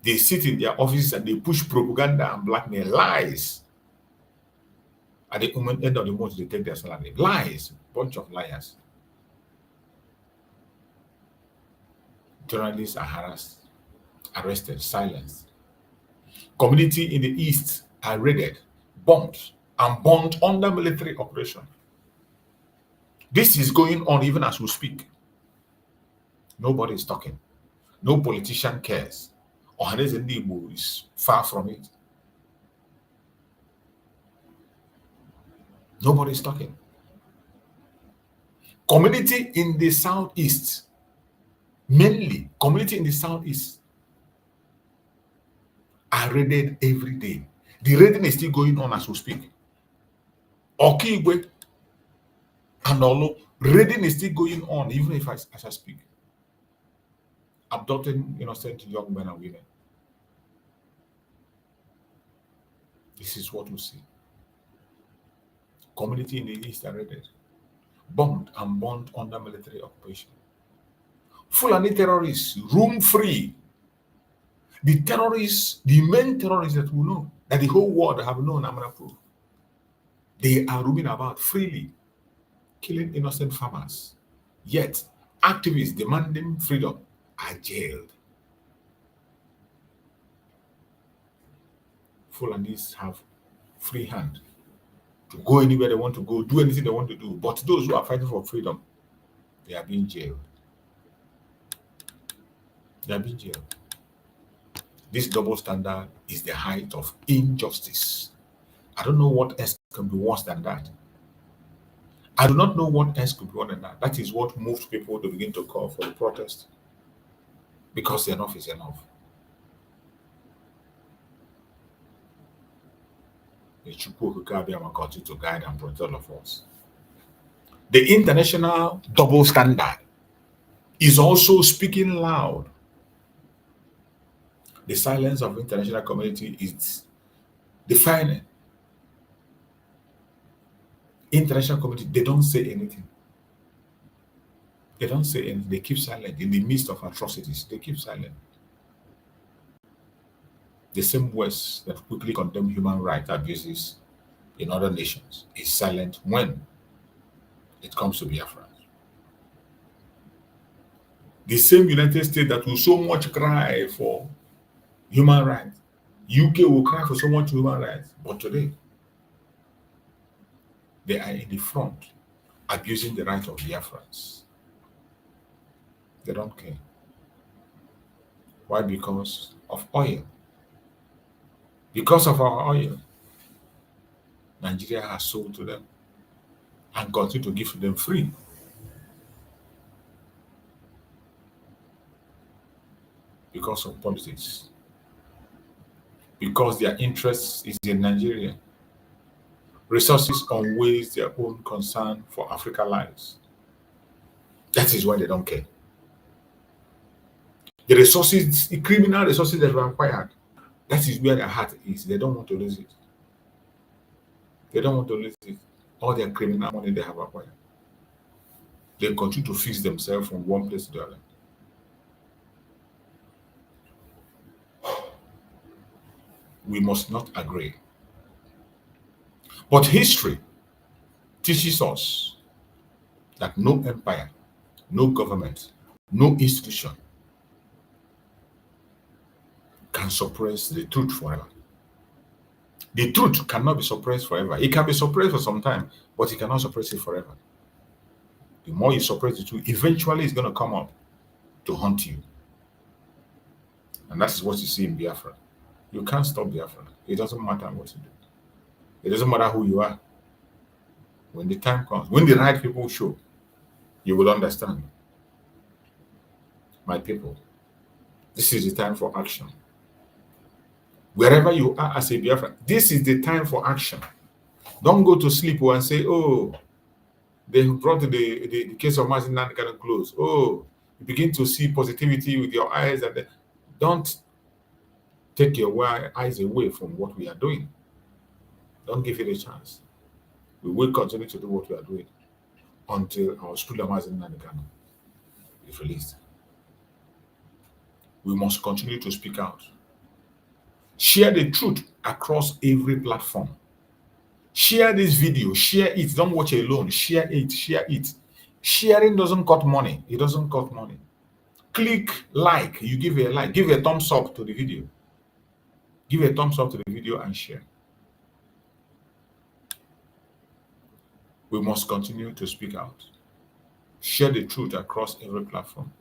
They sit in their offices and they push propaganda and blackmail, lies. At the end of the month, they take their salary. Lies. Bunch of liars. Journalists are harassed, arrested, silenced. Community in the east are raided, bombed, and burned under military operation. This is going on even as we speak. Nobody is talking. No politician cares. Ohaneze Ndigbo is far from it. Nobody is talking. Community in the southeast, mainly community in the southeast, are raided every day. The raiding is still going on as we speak. Okigwe and Olo, raiding is still going on even if as I speak. Abducting innocent young men and women. This is what we see. Community in the east are raided, bombed and burned under military occupation. Fulani terrorists roam free The terrorists, the main terrorists that we know, that the whole world have known, I'm going to prove, they are roaming about freely, killing innocent farmers. Yet, activists demanding freedom are jailed. Fulanis have free hand to go anywhere they want to go, do anything they want to do. But those who are fighting for freedom, they are being jailed. They are being jailed. This double standard is the height of injustice. I don't know what else can be worse than that. I do not know what else could be worse than that. That is what moved people to begin to call for the protest. Because enough is enough. The Chukwu Hukabiama continue to guide and protect all of us. The international double standard is also speaking loud. The silence of the international community is defining. International community, they don't say anything. They don't say anything. They keep silent in the midst of atrocities. They keep silent. The same West that quickly condemn human rights abuses in other nations is silent when it comes to Biafra. The same United States that will so much cry for human rights, UK will cry for so much human rights, but today they are in the front abusing the right of Biafrans. They don't care. Why? Because of oil. Because of our oil, Nigeria has sold to them and continue to give to them free. Because of politics. Because their interest is in Nigeria. Resources outweighs their own concern for African lives. That is why they don't care. The resources, the criminal resources that were acquired, that is where their heart is. They don't want to lose it. They don't want to lose it. All their criminal money they have acquired. They continue to fix themselves from one place to the other. We must not agree. But history teaches us that no empire, no government, no institution can suppress the truth forever. The truth cannot be suppressed forever. It can be suppressed for some time, but it cannot suppress it forever. The more you suppress the truth, eventually it's going to come up to haunt you. And that is what you see in Biafra. You can't stop Biafra. It doesn't matter what you do. It doesn't matter who you are. When the time comes, when the right people show, you will understand. My people, this is the time for action. Wherever you are as a Biafran, this is the time for action. Don't go to sleep and say, oh, they brought the case of Mazi Nnamdi Kanu close. Oh, you begin to see positivity with your eyes. And don't take your eyes away from what we are doing. Don't give it a chance. We will continue to do what we are doing until our student Mazi Nnamdi Kanu is released. We must continue to speak out. Share the truth across every platform. Share this video. Share it. Don't watch it alone. Share it. Share it. Sharing doesn't cost money. It doesn't cost money. Click like. You give a like. Give a thumbs up to the video. Give a thumbs up to the video and share. We must continue to speak out. Share the truth across every platform.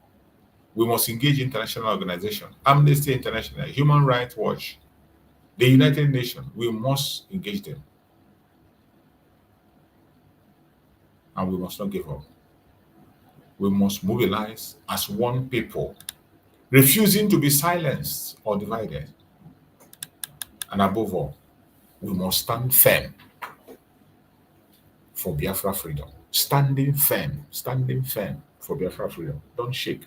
We must engage international organizations, Amnesty International, Human Rights Watch, the United Nations. We must engage them. And we must not give up. We must mobilize as one people, refusing to be silenced or divided. And above all, we must stand firm for Biafra freedom. Standing firm for Biafra freedom. Don't shake.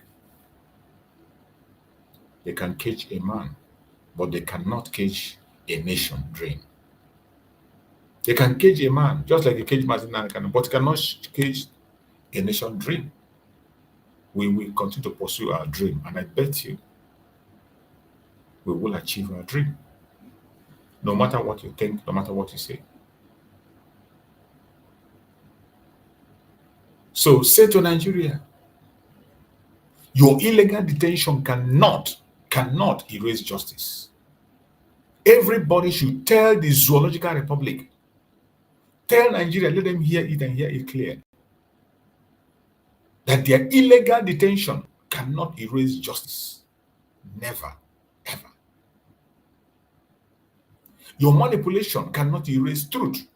They can cage a man, but they cannot cage a nation dream. They can cage a man, just like they cage Mazi Nnamdi Kanu, but cannot cage a nation dream. We will continue to pursue our dream, and I bet you we will achieve our dream. No matter what you think, no matter what you say. So say to Nigeria, your illegal detention cannot erase justice. Everybody should tell the Zoological Republic, tell Nigeria, let them hear it and hear it clear, that their illegal detention cannot erase justice. Never, ever. Your manipulation cannot erase truth.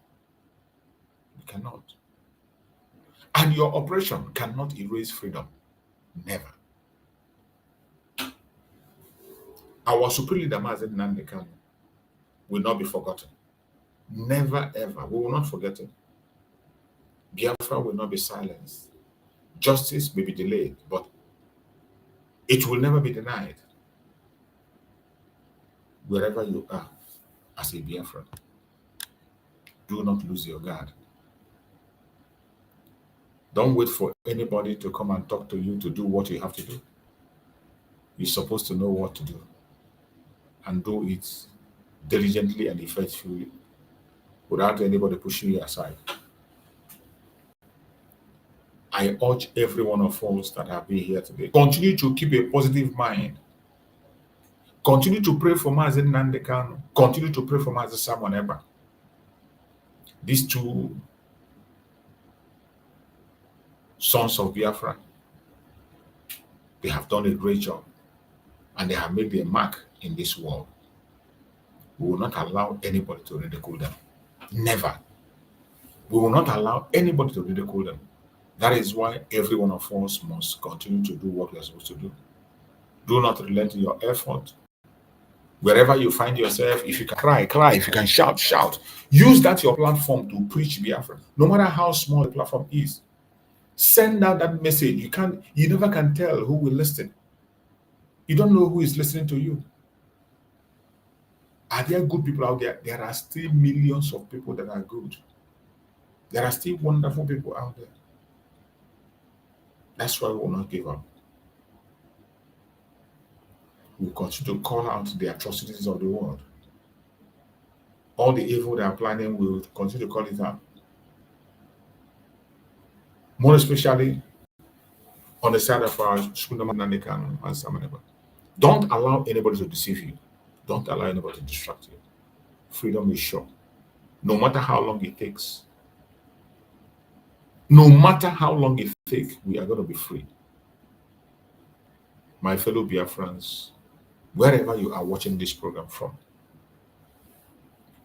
You cannot. And your oppression cannot erase freedom. Never. Our supreme leader, Mazi Nnamdi Kanu, will not be forgotten. Never, ever. We will not forget it. Biafra will not be silenced. Justice may be delayed, but it will never be denied. Wherever you are, as a Biafran, do not lose your guard. Don't wait for anybody to come and talk to you to do what you have to do. You're supposed to know what to do and do it diligently and effectively without anybody pushing you aside. I urge every one of us that have been here today, continue to keep a positive mind. Continue to pray for Mazi Nnamdi Kanu. Continue to pray for Mazi Samuel Eba. These two sons of Biafra, they have done a great job and they have made their mark in this world. We will not allow anybody to ridicule them. Never. We will not allow anybody to ridicule them. That is why every one of us must continue to do what we are supposed to do. Do not relent in your effort. Wherever you find yourself, if you can cry, cry. If you can shout, shout. Use that your platform to preach Biafra. No matter how small the platform is, send out that message. You never can tell who will listen. You don't know who is listening to you. Are there good people out there? There are still millions of people that are good. There are still wonderful people out there. That's why we will not give up. We will continue to call out the atrocities of the world. All the evil they are planning, we will continue to call it out. More especially on the side of our Nnamdi Kanu and Samuel Eba. Don't allow anybody to deceive you. Don't allow anybody to distract you. Freedom is sure. No matter how long it takes. No matter how long it takes, we are going to be free. My fellow Biafrans, wherever you are watching this program from,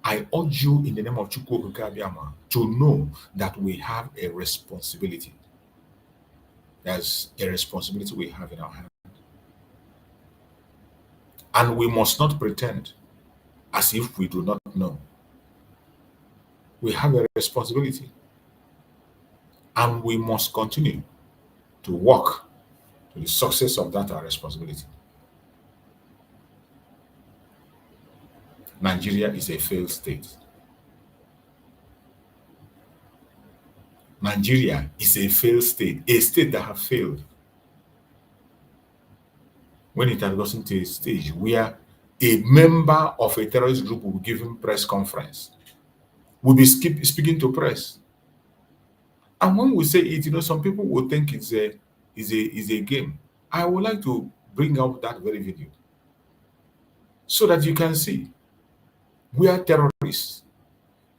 I urge you in the name of Chukwu Abiyama to know that we have a responsibility. There's a responsibility we have in our hand. And we must not pretend as if we do not know. We have a responsibility. And we must continue to work to the success of that our responsibility. Nigeria is a failed state. Nigeria is a failed state, a state that has failed. When it has gotten to a stage where a member of a terrorist group will be giving press conference, will be speaking to press. And when we say it, some people will think it's a game. I would like to bring out that very video so that you can see where terrorists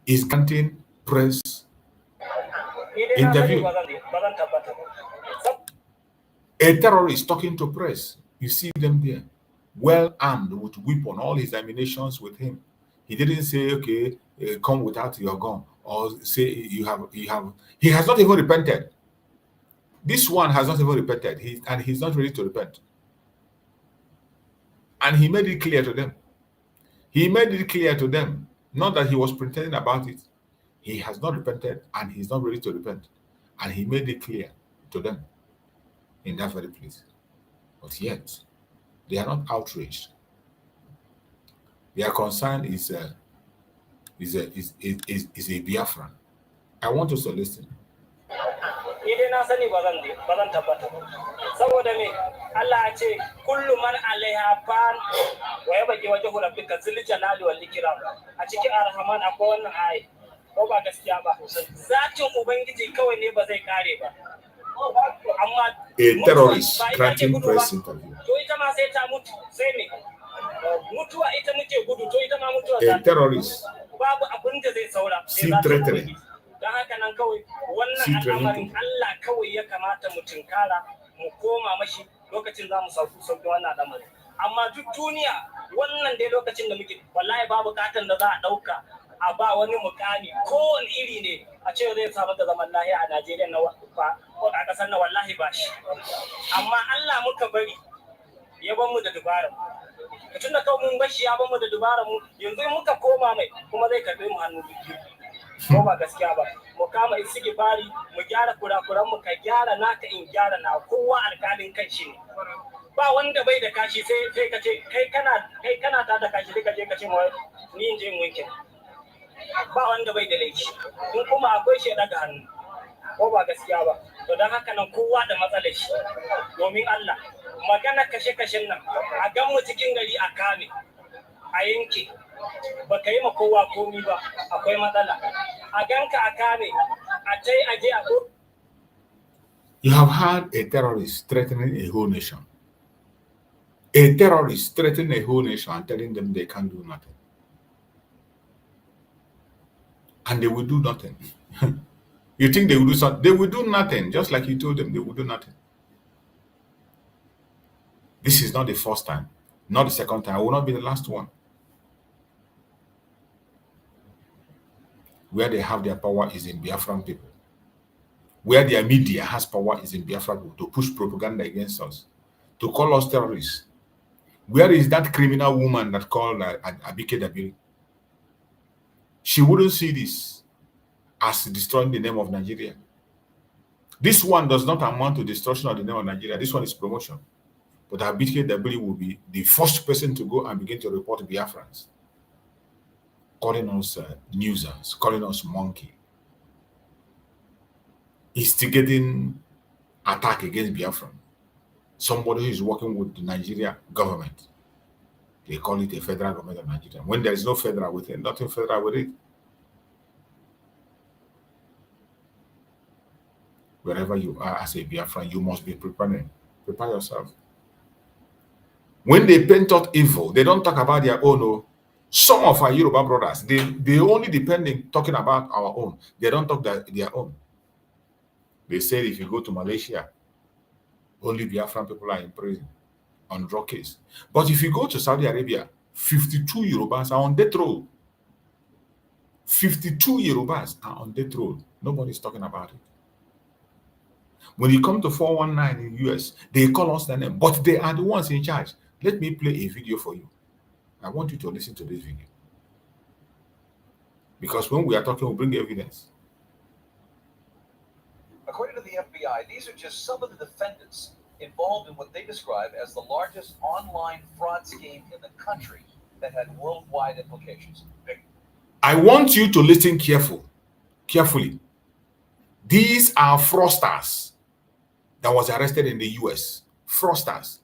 is granting press interview. A terrorist talking to press. You see them there, well armed with weapon, all his ammunitions with him. He didn't say, okay, come without your gun, or say you have. He has not even repented. This one has not even repented, and he's not ready to repent. And he made it clear to them. He made it clear to them, not that he was pretending about it. He has not repented, and he's not ready to repent. And he made it clear to them in that very place. But yet, they are not outraged. Their concern is a Biafran. I want us to listen. Allah ya ce kullu man alaiha fan wa yabqi wajhu rabbika zil jalali wal ikram. A cikin Ar-Rahman akwai wannan ayi ko ba gaskiya ba, zatin ubangiji kawai ne ba zai kare ba. Amma a terrorist granting press interview. To ita ma sai ta mutu, sai me? Mutuwa ita muke gudu, to ita ma mutuwa A terrorist. Babu abin da zai saura. See threatening. Dan haka nan kawai wannan al'amarin Allah kawai ya kamata mu tinkara mu koma mashi lokacin za mu sauki wannan al'amarin. Amma duk duniya wannan dai lokacin da muke wallahi babu katan da za a dauka a ba wani mukami ko wani iri ne a ce zai samar da zaman lahiya a Najeriya na ko a kasar na wallahi ba shi. Amma Allah muka bari ya ban mu da dubara. Tun da kawai mun bashi ya ban mu da dubara mu yanzu muka koma mai kuma zai karbe mu hannu biyu. Ko ba gaskiya ba, mu kama istighfari mu gyara kurakuran mu, ka gyara naka in gyara na, kowa alƙalin kanshi ne. Ba wanda bai da kashi sai ka ce kai kana ta da kashi sai ka je ka ce ni in je in wanke. Ba wanda bai da laifi, in kuma akwai shi daga hannu, ko ba gaskiya ba. To don haka nan kowa da matsalar shi, domin Allah magana kashe-kashen nan a gan mu cikin gari a kame a yanke ba ka yi ma kowa komi ba, akwai matsala. A ganka a kame a tai a je a ko. You have had a terrorist threatening a whole nation. A terrorist threatening a whole nation and telling them they can't do nothing. And they will do nothing. You think they will do something? They will do nothing, just like you told them they will do nothing. This is not the first time, not the second time, it will not be the last one. Where they have their power is in Biafran people. Where their media has power is in Biafra people to push propaganda against us, to call us terrorists. Where is that criminal woman that called Abike Dabiri? She wouldn't see this as destroying the name of Nigeria. This one does not amount to destruction of the name of Nigeria. This one is promotion. But Abike Dabiri will be the first person to go and begin to report Biafrans, calling us newsers, calling us monkey, instigating attack against Biafran. Somebody who is working with the Nigeria government. They call it a federal government of Nigeria. When there is no federal with it, nothing federal with it. Wherever you are as a Biafran, you must be preparing. Prepare yourself. When they paint out evil, they don't talk about their own. Oh. Some of our Yoruba brothers, they only depend on talking about our own. They don't talk their own. They say if you go to Malaysia, only Biafran people are in prison on drug case. But if you go to Saudi Arabia, 52 Yorubas are on death row. 52 Yorubas are on death row. Nobody's talking about it. When you come to 419 in the US, they call us the name, but they are the ones in charge. Let me play a video for you. I want you to listen to this video. Because when we are talking, we bring evidence. According to the FBI, these are just some of the defendants involved in what they describe as the largest online fraud scheme in the country that had worldwide implications. I want you to listen carefully. These are fraudsters that was arrested in the US. Fraudsters.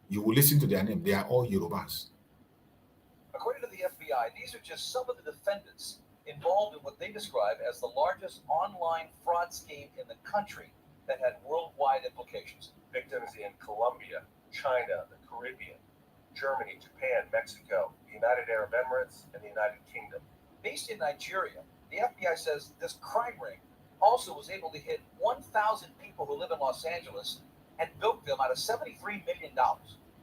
You will listen to their name. They are all Yorubas. According to the FBI, these are just some of the defendants involved in what they describe as the largest online fraud scheme in the country that had worldwide implications. Victims in Colombia, China, the Caribbean, Germany, Japan, Mexico, the United Arab Emirates, and the United Kingdom. Based in Nigeria, the FBI says this crime ring also was able to hit 1,000 people who live in Los Angeles and bilk them out of $73 million.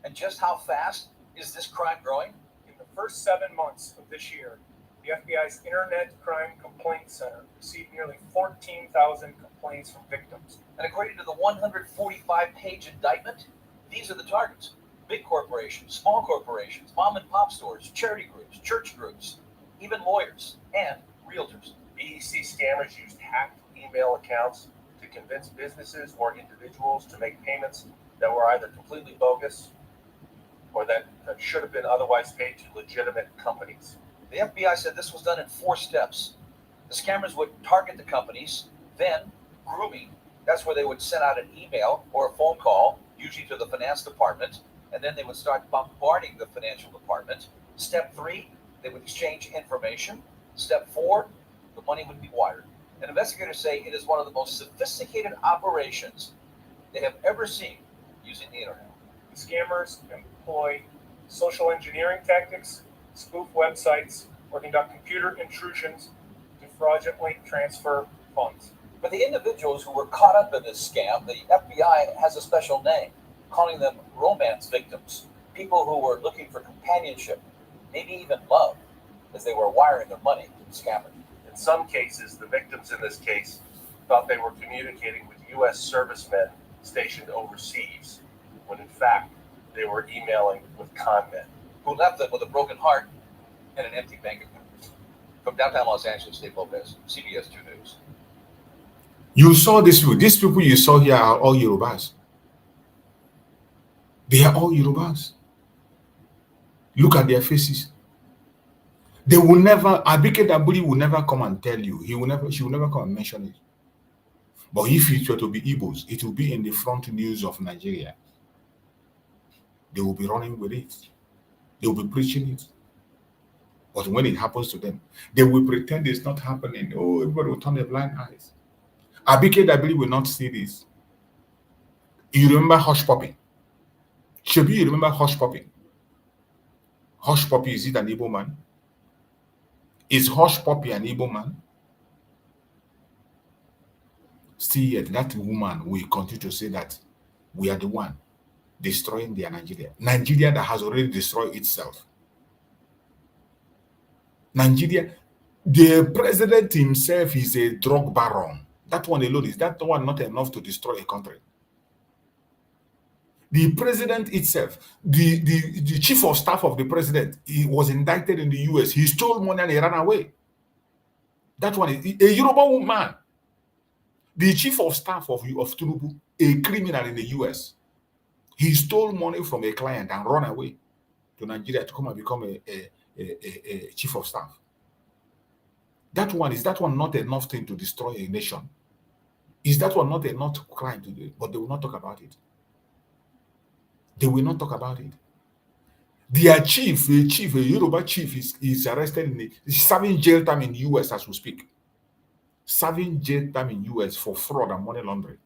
And just how fast is this crime growing? In the first 7 months of this year, the FBI's Internet Crime Complaint Center received nearly 14,000 complaints from victims. And according to the 145-page indictment, these are the targets. Big corporations, small corporations, mom and pop stores, charity groups, church groups, even lawyers and realtors. BEC scammers used hacked email accounts to convince businesses or individuals to make payments that were either completely bogus or that should have been otherwise paid to legitimate companies. The FBI said this was done in 4 steps. The scammers would target the companies, then grooming, That's where they would send out an email or a phone call, usually to the finance department, and then they would start bombarding the financial department. Step 3, they would exchange information. Step 4, the money would be wired. And investigators say it is one of the most sophisticated operations they have ever seen using the internet. Scammers employ social engineering tactics, spoof websites, or conduct computer intrusions to fraudulently transfer funds. For the individuals who were caught up in this scam, the FBI has a special name, calling them romance victims, people who were looking for companionship, maybe even love, as they were wiring their money to the scammer. In some cases, the victims in this case thought they were communicating with U.S. servicemen stationed overseas, when in fact they were emailing with con men. Who left them with a broken heart and an empty bank account. From downtown Los Angeles, Dave Lopez, CBS 2 News. You saw this people. These people you saw here are all Yorubas. They are all Yorubas. Look at their faces. They will never, Abike Daburi will never come and tell you. She will never come and mention it. But if it were to be Igbos, it will be in the front news of Nigeria. They will be running with it. They will be preaching it. But when it happens to them, they will pretend it's not happening. Oh, everybody will turn their blind eyes. Abike Dabiri will not see this. You remember Hush Puppy? Should you remember Hush Puppy? Hush Puppy, is it an Igbo man? Is Hush Puppy an Igbo man? Still yet, that woman will continue to say that we are the one destroying their Nigeria. Nigeria that has already destroyed itself. Nigeria, the president himself is a drug baron. That one alone is that one not enough to destroy a country. The president itself, the chief of staff of the president, he was indicted in the US. He stole money and he ran away. That one is a Yoruba man. The chief of staff of Tinubu, a criminal in the US. He stole money from a client and ran away to Nigeria to come and become a chief of staff. That one not enough thing to destroy a nation? Is that one not enough crime to do? But they will not talk about it. They will not talk about it. Their chief, a Yoruba chief, is arrested is serving jail time in the US as we speak. Serving jail time in US for fraud and money laundering.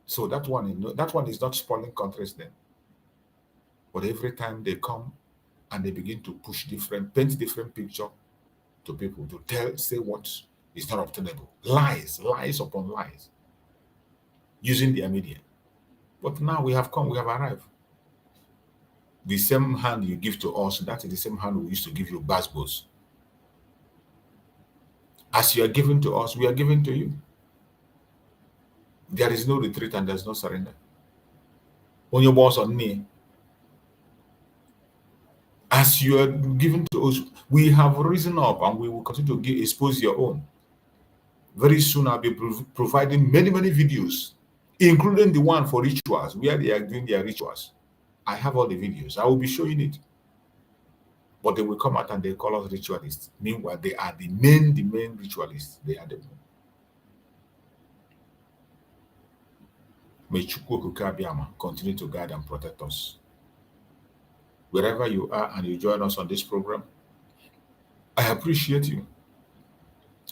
So that one is not spoiling countries then. But every time they come and they begin to paint different picture to people, to say what is not obtainable. Lies upon lies. Using their media. But now we have arrived. The same hand you give to us, that is the same hand we used to give you basbos. As you are giving to us, we are giving to you. There is no retreat and there is no surrender. On your boss on me. As you are giving to us, we have risen up and we will continue to expose your own. Very soon I'll be providing many videos, including the one for rituals, where they are doing their rituals. I have all the videos. I will be showing it. But they will come out and they call us ritualists. Meanwhile, they are the main ritualists. They are the main. May Chukwu Abiyama continue to guide and protect us. Wherever you are and you join us on this program, I appreciate you.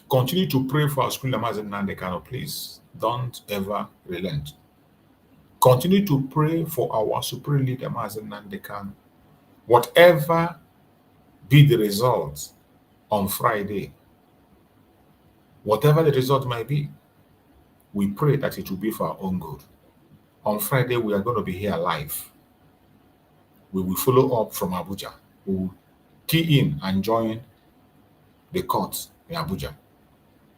Continue to pray for our Supreme Mazi Nnamdi Kanu, please. Don't ever relent. Continue to pray for our Supreme Leader Mazi Nnamdi Kanu. Whatever be the result on Friday, whatever the result might be, we pray that it will be for our own good. On Friday, we are going to be here live. We will follow up from Abuja. We will key in and join the court in Abuja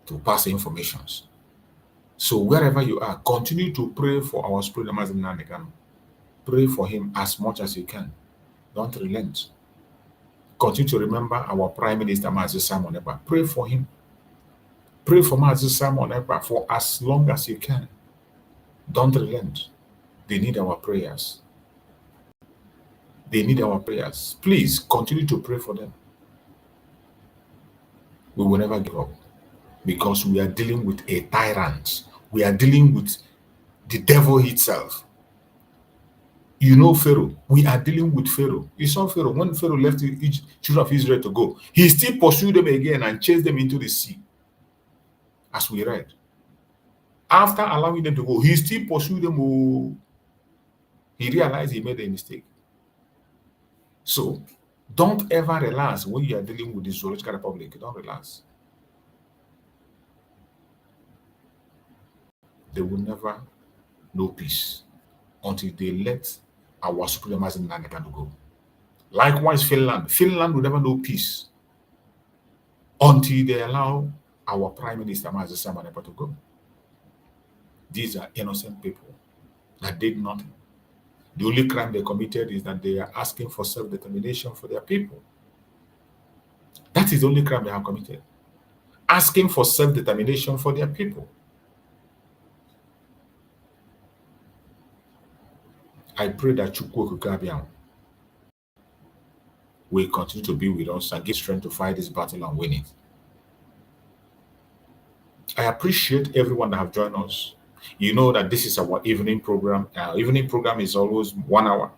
to pass information. So wherever you are, continue to pray for our Supreme Mazi Nnamdi Kanu. Pray for him as much as you can. Don't relent. Continue to remember our Prime Minister Mazi Simon Ekpa. Pray for him. Pray for Mazi Simon Ekpa for as long as you can. Don't relent. They need our prayers. They need our prayers. Please continue to pray for them. We will never give up because we are dealing with a tyrant We are dealing with the devil itself. You know Pharaoh. We are dealing with Pharaoh. You saw Pharaoh. When Pharaoh left the children of Israel to go, he still pursued them again and chased them into the sea. As we read. After allowing them to go, he still pursued them. Oh, he realized he made a mistake. So, don't ever relax when you are dealing with the Zoological Republic. Don't relax. They will never know peace until they let our supreme Mazi Nnamdi Kanu go. Likewise, Finland. Finland will never know peace until they allow our Prime Minister Mazi Nnamdi to go. These are innocent people that did nothing. The only crime they committed is that they are asking for self-determination for their people. That is the only crime they have committed. Asking for self-determination for their people. I pray that Chukwu Okukabiam will continue to be with us and give strength to fight this battle and win it. I appreciate everyone that have joined us. You know that this is our evening program. Our evening program is always 1 hour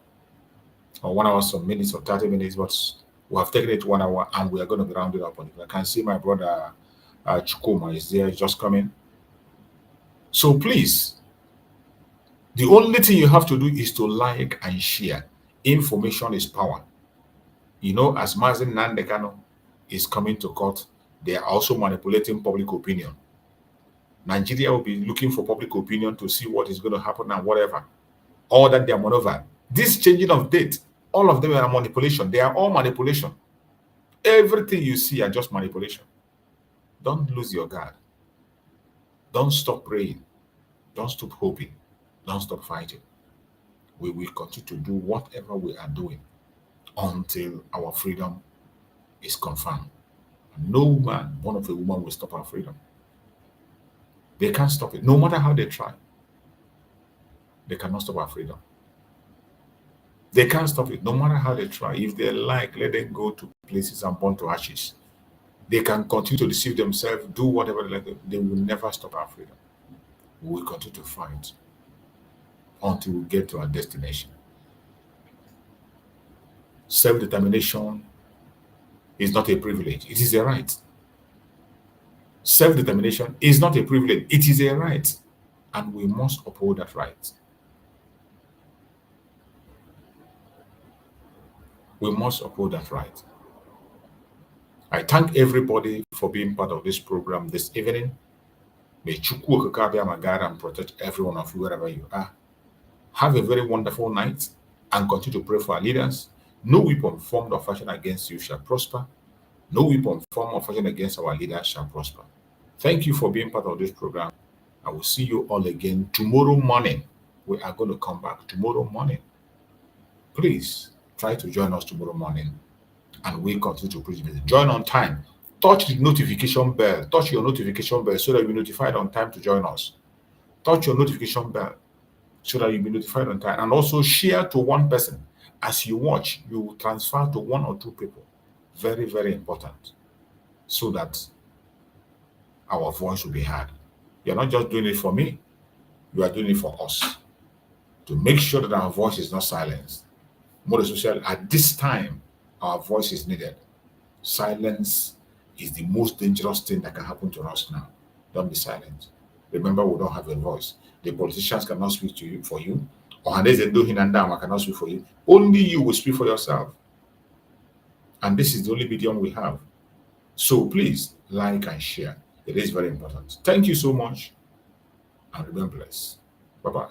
or 1 hour, some minutes or 30 minutes, but we have taken it to 1 hour and we are going to be rounded up on it. I can see my brother Chukuma is there, just coming. So please, the only thing you have to do is to like and share. Information is power. You know, as Mazi Nnamdi Kanu is coming to court, they are also manipulating public opinion. Nigeria will be looking for public opinion to see what is going to happen and whatever. All that they are maneuver. This changing of date, all of them are manipulation. They are all manipulation. Everything you see are just manipulation. Don't lose your guard. Don't stop praying. Don't stop hoping. Don't stop fighting. We will continue to do whatever we are doing until our freedom is confirmed. No man born of a woman will stop our freedom. They can't stop it. No matter how they try, they cannot stop our freedom. They can't stop it. No matter how they try. If they like, let them go to places and burn to ashes. They can continue to deceive themselves, do whatever they like. They will never stop our freedom. We will continue to fight until we get to our destination. Self-determination is not a privilege. It is a right. Self-determination is not a privilege. It is a right. And we must uphold that right. We must uphold that right. I thank everybody for being part of this program this evening. May Chukwu Okukabiam guide and protect every one of you wherever you are. Have a very wonderful night and continue to pray for our leaders. No weapon formed or fashioned against you shall prosper. No weapon formed or fashioned against our leaders shall prosper. Thank you for being part of this program. I will see you all again tomorrow morning. We are going to come back tomorrow morning. Please try to join us tomorrow morning and we continue to preach. Join on time. Touch the notification bell. Touch your notification bell so that you'll be notified on time to join us. Touch your notification bell so that you'll be notified on time. And also share to one person. As you watch, you will transfer to 1 or 2 people. Very, very important. So that our voice will be heard. You're not just doing it for me. You are doing it for us. To make sure that our voice is not silenced. More especially at this time, our voice is needed. Silence is the most dangerous thing that can happen to us now. Don't be silent. Remember, we don't have a voice. The politicians cannot speak to you for you. Or cannot speak for you. Only you will speak for yourself. And this is the only medium we have. So please like and share. It is very important. Thank you so much. And remain blessed. Bye-bye.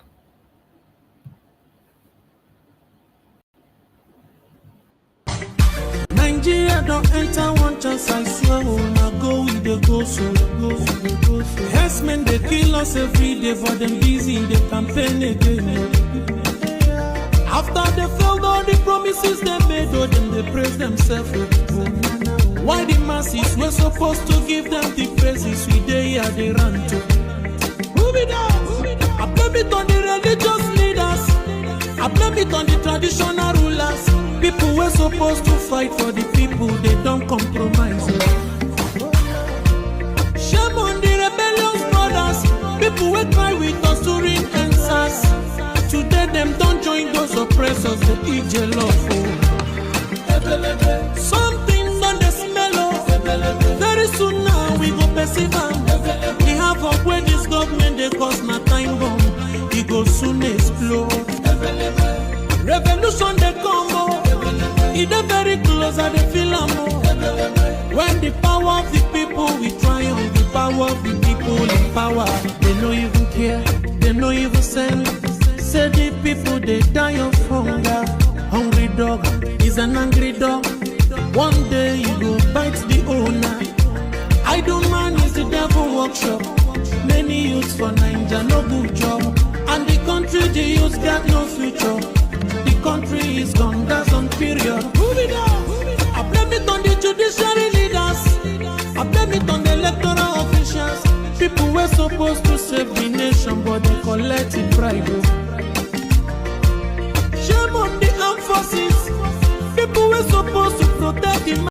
Nigeria don't enter one chance, I swear. Now go with the go so go. Herdsmen they kill us every day, but them busy they campaign again. After they failed all the promises they made, oh them they praise themselves. Why the masses were supposed to give them the praises we they are they run to? Who be that? I blame it on the religious leaders. I blame it on the traditional rulers. People were supposed to fight for the people, they don't compromise. Shame on the rebellious brothers. People were oppressors, the EJ lawful. Something done the smell of. Very soon now we go perceive them. We have up where this government they cause my time bomb. It go soon explode. Revolution they come. It is very close at the film. When the power of the people we triumph, the power of the people in power. They no even care, they no even send. Say the people they die of hunger. Hungry dog is an angry dog. One day you go bite the owner. Idle man is the devil workshop. Many youths for Nigeria no good job. And the country the youths got no future. The country is gone.